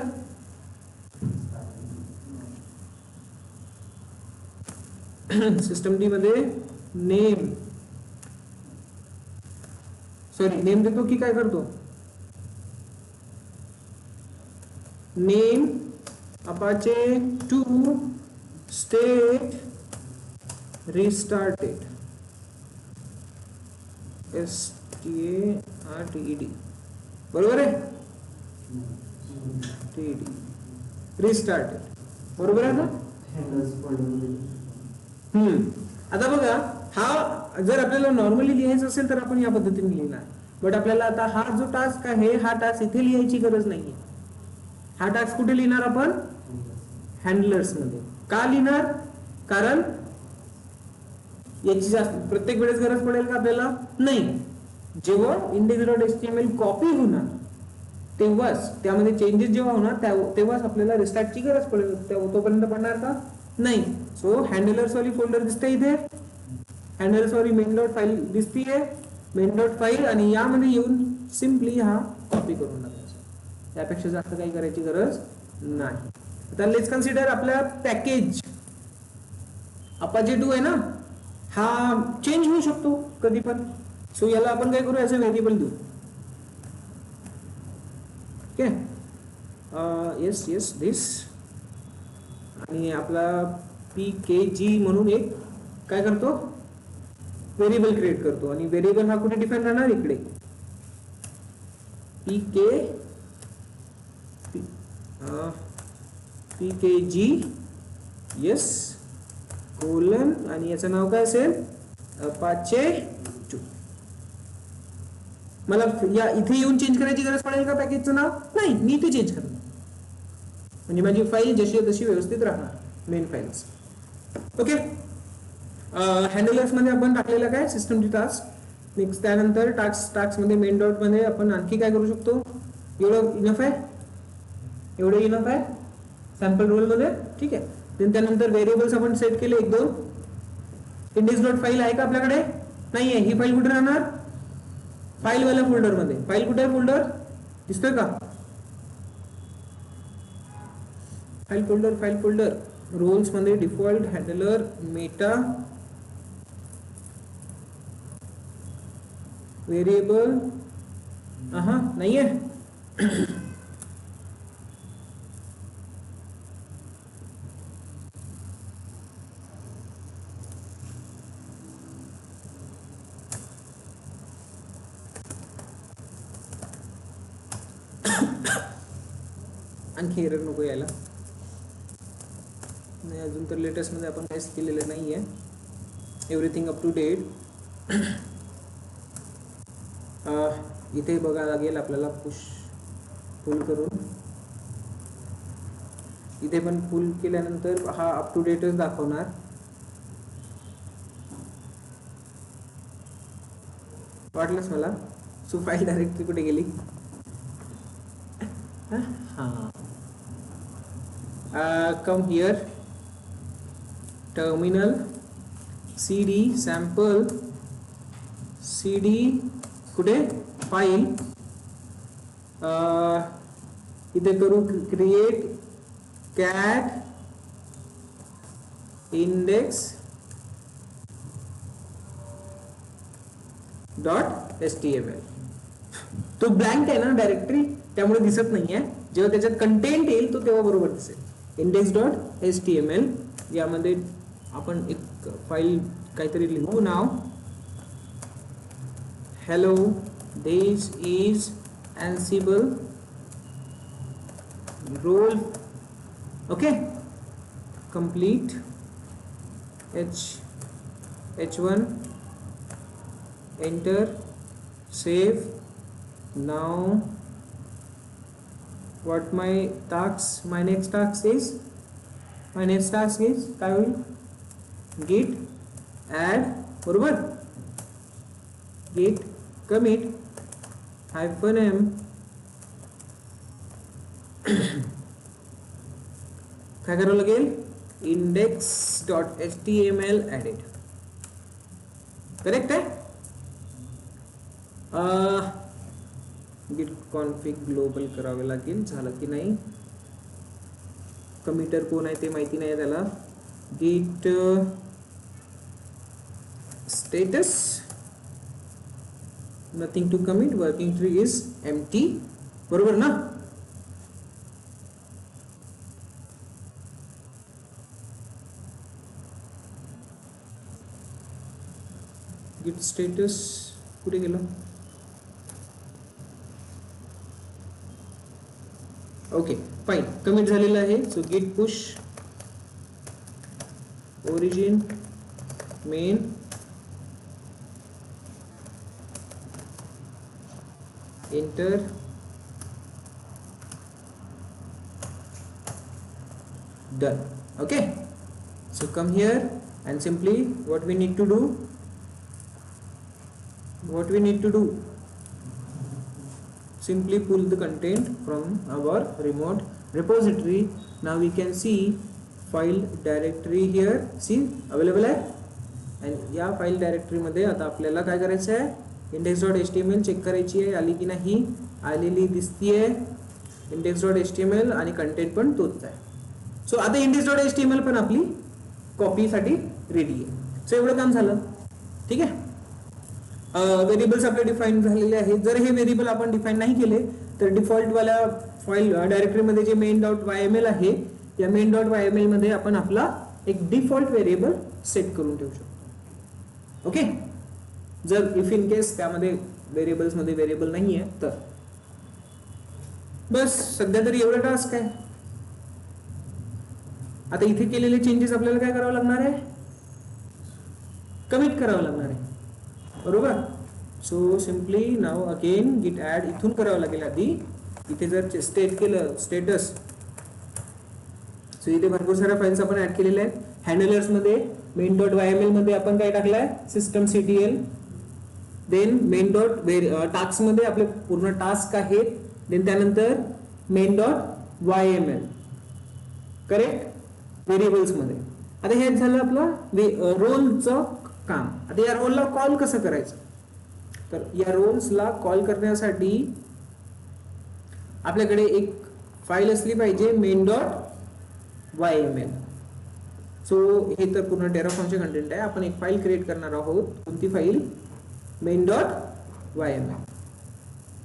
सिस्टम डी मध्ये नेम देतो की काय करतो name Apache 2 state restarted STARTED बरोबर आहे रिस्टार्टेड बरोबर आहे ना आता बघा हा जर आपल्याला नॉर्मली लिहायचं असेल तर आपण या पद्धतीने लिहिणार बट आपल्याला आता हा जो टास्क आहे हा टास्क इथे लिहायची गरज नाहीये हा टास्क कुठे लिहिणार आपण हँडलर्स मध्ये का लिहिणार कारण याची जास्त प्रत्येक वेळेस गरज पडेल का आपल्याला नाही जेव्हा index.html कॉपी होणार तेव्हाच त्यामध्ये चेंजेस जेव्हा होणार तेव्हाच आपल्याला रिस्टार्टची गरज पडेल तोपर्यंत पडणार का नाही सो हँडलर्स वाली फोल्डर दिसते इथे हँडलर्स वाली main.file दिसतीये main.file आणि यामध्ये येऊन सिम्पली हा कॉपी करून टाकायचा त्यापेक्षा जास्त काही करायची गरज नाही आता लेट्स कन्सिडर आपला पॅकेज अपाचे 2 आहे ना हा चेंज होऊ शकतो कधी पण सो याला आपण काय करू याचे व्हेरिएबल देऊ ओके येस दिस आणि आपला pkg म्हणून एक काय करतो व्हेरिएबल क्रिएट करतो आणि व्हेरिएबल हा कुठे डिफाइन राहणार इकडे pkg येस कोलन आणि याचं नाव काय असेल अपाचे 2 मला या इथे येऊन चेंज करायची गरज पडेल का पॅकेजचं नाव नाही मी इथे चेंज करणार म्हणजे माझी फाईल जशी तशी व्यवस्थित राहणार मेन फाईल्स ओके हँडलर्स मध्ये आपण टाकलेलं काय सिस्टमची टास्क नेक्स्ट त्यानंतर टास्क मध्ये मेन डॉट मध्ये आपण आणखी काय करू शकतो एवढं इनफ आहे सॅम्पल रोल मध्ये ठीक आहे त्यानंतर व्हेरिएबल्स आपण सेट केले 1-2 index.file आहे का आपल्याकडे नाहीये ही फाईल कुठे राहणार फाईल वाल्या फोल्डर मध्ये. फाईल कुठे आहे फोल्डर दिसतोय का? फाईल फोल्डर रोल्स मध्ये डिफॉल्ट हँडलर मेटा व्हेरिएबल नाहीये. आणखी एरर नको यायला. नाही अजून तर लेटेस्ट मध्ये आपण काहीच केलेलं नाहीये. Everything up to date. इथे बघा लागेल आपल्याला पुश पुल करून. इथे पण पुल केल्यानंतर हा अप टू डेटच दाखवणार. वाटलंच मला. सो फाईल डायरेक्टरी कुठे गेली? come here, terminal cd sample cd कुठे फाईल इथे करू क्रिएट cat index .html. तो ब्लँक आहे ना डायरेक्टरी, त्यामुळे दिसत नाहीये. जेव्हा त्याच्यात कंटेंट येईल तो तेव्हा बरोबर दिसेल. index.html यामध्ये आपण एक फाईल काहीतरी लिहू. नाव hello this is Ansible role. okay, complete h1 enter save. now what my next task is काय होईल? git add बरोबर. git commit -m काय करावं लागेल? index.html added. करेक्ट आहे. git config ग्लोबल करावे लागेल. झालं की नाही? कमिटर कोण आहे ते माहिती नाही त्याला. git status nothing to commit, working tree is empty. बरोबर ना? git status कुठे गेलं? ओके फाईन, कमिट झालेलं आहे. So git push origin main enter done. okay, so come here and simply what we need to do simply pull the content from our remote repository. now we can see file directory here, see available आहे. and या file directory मध्ये आता आपल्याला काय करायचं आहे? index.html check करायची आहे, आली की नाही. आलेली दिसतीये index.html आणि कंटेंट पण तोच आहे. सो आता index.html पण आपली कॉपी साठी रेडी आहे. सो एवढं काम झालं. ठीक आहे. व्हेरिएबल्स आपले डिफाईन झालेले आहेत. जर हे व्हेरिएबल आपण डिफाईन नाही केले तर डिफॉल्ट वाल्या फाईल डायरेक्टरी मध्ये जे main.yml आहे, या main.yml मध्ये आपण आपला एक डिफॉल्ट व्हेरिएबल सेट करून ठेवू शकतो. ओके, जर इफ इन केस त्यामध्ये व्हेरिएबल्स मध्ये व्हेरिएबल नाहीये तर. बस सध्या तरी एवढा टास्क आहे. आता इथे केलेले चेंजेस आपल्याला काय करावं लागणार आहे? कमिट करावं लागणार आहे. बरोबर. सो सिम्पली नाव अगेन गिट ऍड इथून करावं लागेल आधी. इथे जर स्टेट केलं स्टेटस, सो इथे भरपूर साऱ्या फाईल्स आपण ऍड केलेल्या आहेत. हँडलर्स मध्ये main.yml मध्ये आपण काय टाकलंय? systemctl. देन टास्क मध्ये आपले पूर्ण टास्क आहेत. देन त्यानंतर main.yml. करेक्ट. व्हेरिएबल्स मध्ये आता हे झालं आपलं रोलचं काम. आता या रोलला कॉल कसं करायचं? तर या रोल्सला कॉल करण्यासाठी आपल्याकडे एक फाईल असली पाहिजे main.yml. सो हे तर पूर्ण टेराफॉर्मचे कंटेंट आहे. आपण एक फाईल क्रिएट करणार आहोत. कोणती फाईल? main.yml.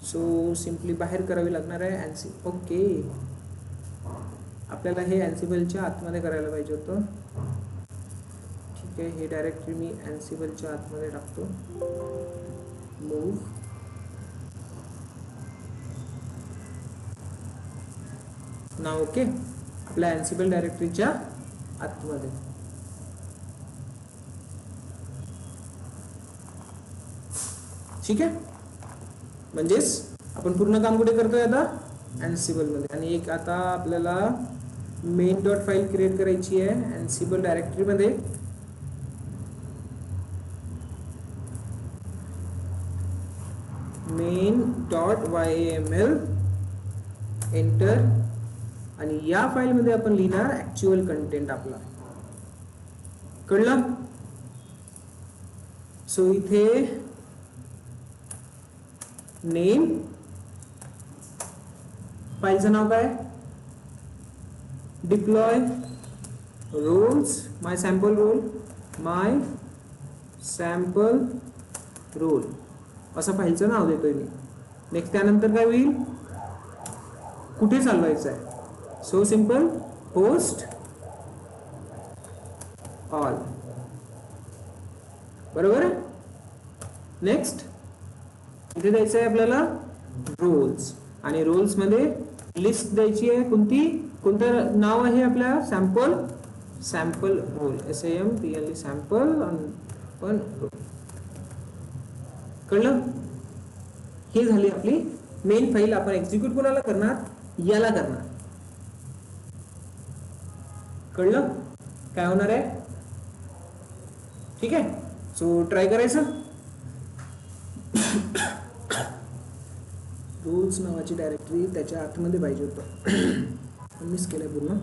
सो सिम्पली बाहेर करावी लागणार आहे Ansible. ओके, आपल्याला हे Ansibleच्या आतमध्ये करायला पाहिजे होतं. ठीक आहे, हे डायरेक्टली मी Ansibleच्या आतमध्ये टाकतो. मूव नाव. ओके, आपल्या Ansible डायरेक्टरीच्या आतमध्ये. ठीक आहे, म्हणजेच आपण पूर्ण काम कुठे करतोय आता? Ansible मध्ये. आणि एक आता आपल्याला मेन डॉट फाईल क्रिएट करायची आहे Ansible डायरेक्टरी मध्ये. main.yml enter. आणि या फाईल मध्ये आपण लिहिणार ऍक्च्युअल कंटेंट आपला. कळलं? सो इथे नेम, फाईलचं नाव काय? डिप्लॉय रोल्स, माय सॅम्पल रोल असं फाईलचं नाव देतोय मी. नेक्स्ट त्यानंतर काय होईल? कुठे चालवायचं आहे? So simple, post all. बरोबर आहे? नेक्स्ट इथे द्यायचं आहे आपल्याला रोल्स. आणि रोल्स मध्ये लिस्ट द्यायची आहे. कोणतं नाव आहे आपल्या? Sample role. SAMPL सॅम्पल पण रोल. कळलं? ही झाली आपली मेन फाईल. आपण एक्झिक्यूट कोणाला करणार? याला करणार. कळलं काय होणार आहे? ठीक आहे, सो ट्राय करायचं. रोल्स नावाची डायरेक्टरी त्याच्या आतमध्ये पाहिजे होतं. मिस केलंय पूर्ण.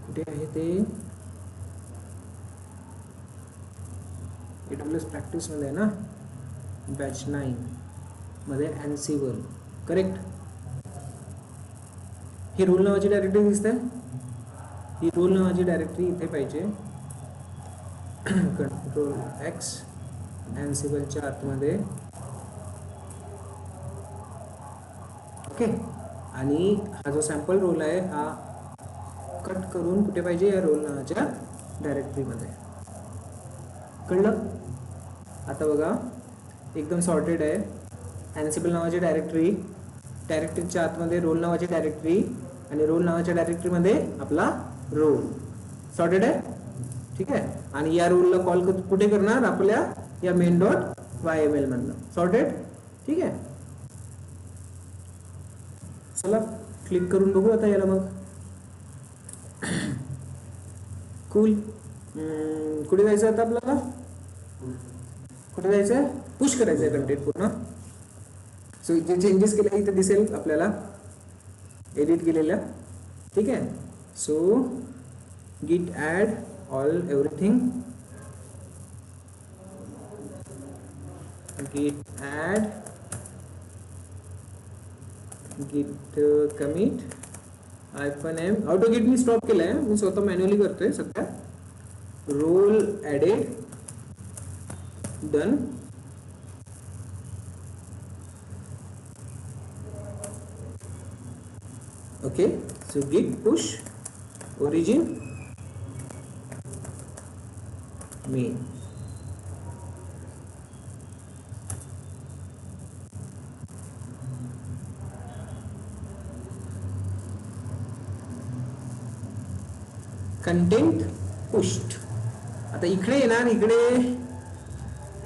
कुठे आहे ते? AWS प्रॅक्टिस मध्ये आहे ना, बॅच 9 मध्ये Ansible. करेक्ट. ही रोल नावाची डायरेक्टरी दिसते. ही रोल नावाची डायरेक्टरी इथे पाहिजे. कंट्रोल X Ansibleच्या आतमध्ये. ओके, आणि हा जो सॅम्पल रोल आहे हा कट करून कुठे पाहिजे? या रोल नावाच्या डायरेक्टरीमध्ये. कळलं? आता बघा एकदम सॉर्टेड आहे. Ansible नावाची डायरेक्टरीच्या आतमध्ये रोल नावाची डायरेक्टरी, आणि रोल नावाच्या डायरेक्टरीमध्ये आपला रोल. सॉर्टेड आहे. ठीक आहे, आणि या रोलला कॉल कुठे करणार? आपल्या या main.yml मधनं. सॉर्टेड. ठीक आहे, चला क्लिक करून बघू आता याला. मग कूल. कुठे जायचं आता आपल्याला? कुठे जायचं आहे? पुश करायचं आहे कंटेंट पूर्ण. सो जे चेंजेस केले इथे दिसेल आपल्याला, एडिट केलेल्या. ठीक आहे, so git add all everything, git add, git commit -m. Auto git मी स्टॉप केलाय, मी स्वतः मॅन्युअली करतोय सध्या. Role added, done. Okay, so git push origin main. Content pushed. आता इकडे येणार. इकडे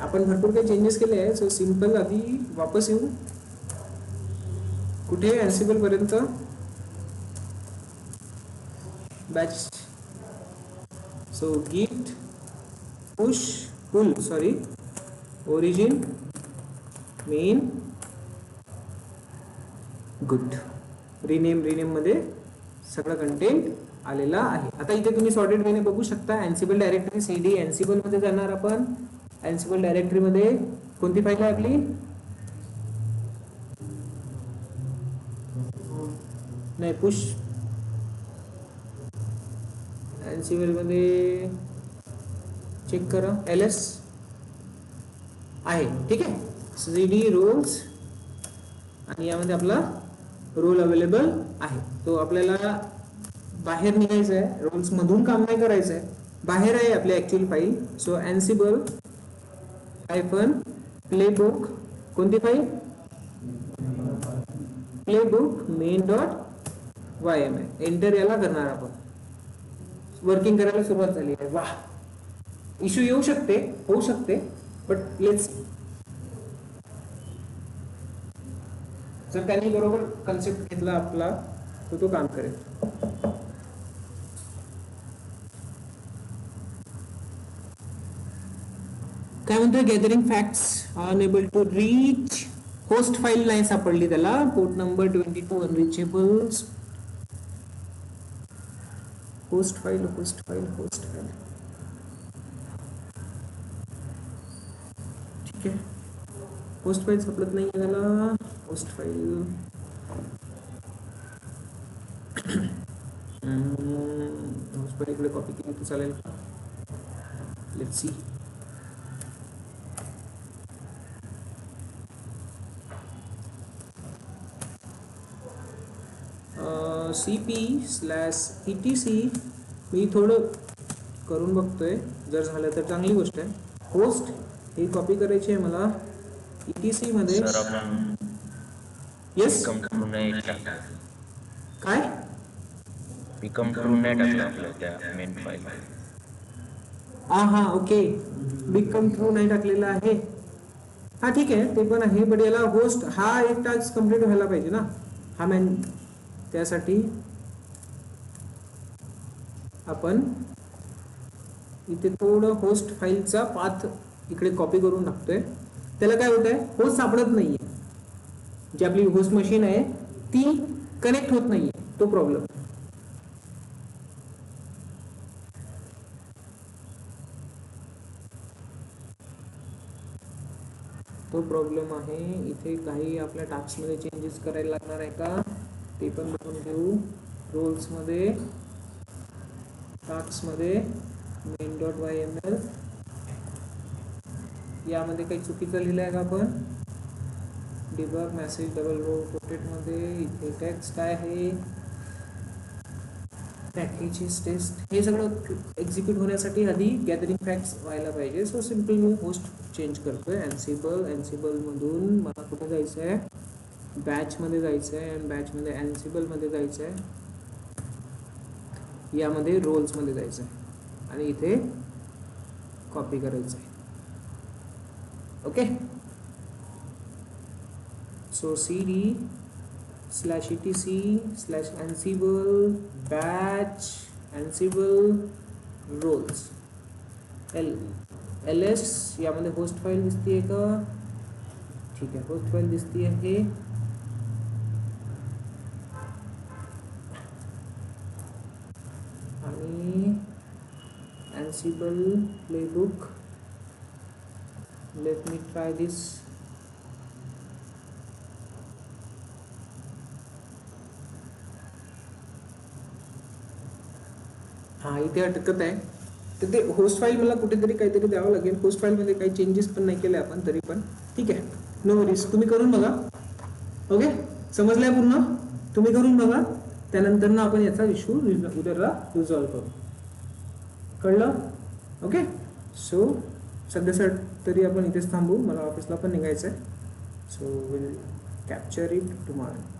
आपण भरपूर काही चेंजेस केले आहे. सो सिंपल आधी वापस येऊ. कुठे? Ansible पर्यंत. Batch. So git pull origin main. Good. Rename मध्ये सगळं कंटेंट आलेला आहे. आता इथे तुम्ही सॉर्टेड वेने बघू शकता. अँसिबल डायरेक्टरी cd अँसिबल मध्ये जाणार आपण. अँसिबल डायरेक्टरी मध्ये कोणती फाईल आहे आपली? नाही, पुश अँसिबल मध्ये चेक करा, ls आहे. ठीक आहे, cd रोल्स आणि यामध्ये आपला रोल अवेलेबल आहे. तो आपल्याला बाहेर निघायचं आहे, रोल्स मधून काम नाही करायचं आहे, बाहेर आहे आपली actual file. So Ansible hyphen playbook, कोणती फाईल? Playbook main dot yml. Enter याला करणार आपण. वर्किंग करायला सुरुवात झाली आहे. वाह, इश्यू येऊ शकते, होऊ शकते, बट लेट्स. जर त्यांनी बरोबर कन्सेप्ट घेतला आपला तर तो काम करेल. काय म्हणतोय? Gathering facts unable to reach. Host file नाही सापडली त्याला. Port number 22 unreachables. Host file. ठीक आहे, होस्ट फाईल सापडत नाही त्याला. होस्ट फाईल होस्ट फाईल इकडे कॉपी केली तर चालेल का? Let's see. cp/etc मी थोडं करून बघतोय, जर झालं तर चांगली गोष्ट आहे. होस्ट ही कॉपी करायची आहे मला etc मध्ये. सर आपण येस, पिकम नाही टाकला. काय पिकम ट्रू नाही टाकला आपल्या त्या मेन फाईल. हा ओके, बिकम ट्रू नाही टाकलेला आहे. हा ठीक आहे, ते पण आहे, बट याला होस्ट हा एक टास्क कंप्लीट व्हायला पाहिजे ना, हा मॅन. त्यासाठी आपण इथे थोडं होस्ट फाईलचा पाथ इकडे कॉपी करून टाकतोय. त्याला काय होत आहे, होस्ट सापडत नाहीये. जी आपली होस्ट मशीन आहे ती कनेक्ट होत नाहीये, तो प्रॉब्लेम. आहे. इथे काही आपल्या टास्क मध्ये चेंजेस करायला लागणार आहे का ते पण बघून घेऊ. रोल्स मध्ये, टास्क मध्ये main.yml यामध्ये काही चुकीचं लिहिलं आहे का आपण? Debug message double row quoted मध्ये. इथे टेक्स्ट आहे, पॅकेजेस टेस्ट. हे सगळं एक्झिक्यूट होण्यासाठी आधी गॅदरिंग फॅक्ट्स व्हायला पाहिजे. सो सिम्पल मी होस्ट चेंज करतोय. अँसिबल मधून मला कुठे जायचं आहे? बॅच मध्ये जायचं आहे, आणि बॅच मध्ये अँसिबल मध्ये जायचं आहे, यामध्ये रोल्स मध्ये जायचं आहे, आणि इथे कॉपी करायचं आहे. Okay, so cd/etc/ansible batch ansible roles ls. यामध्ये होस्ट फाईल दिसतीये का? ठीक आहे, होस्ट फाईल दिसती आहे. आणि ansible playbook. let me try this. हा, इथे अटकत आहे. तर ते होस्ट फाईल मला कुठेतरी काहीतरी द्यावं लागेल. होस्ट फाईल मध्ये काही चेंजेस पण नाही केले आपण तरी पण. ठीक आहे, नो वरीज, तुम्ही करून बघा. ओके, समजलंय पूर्ण? तुम्ही करून बघा, त्यानंतर ना आपण याचा इश्यू उद्याला रिझॉल्व करू. कळलं? ओके, सो सध्या तरी आपण इथेच थांबू. मला ऑफिसला पण निघायचं आहे. So will capture it tomorrow.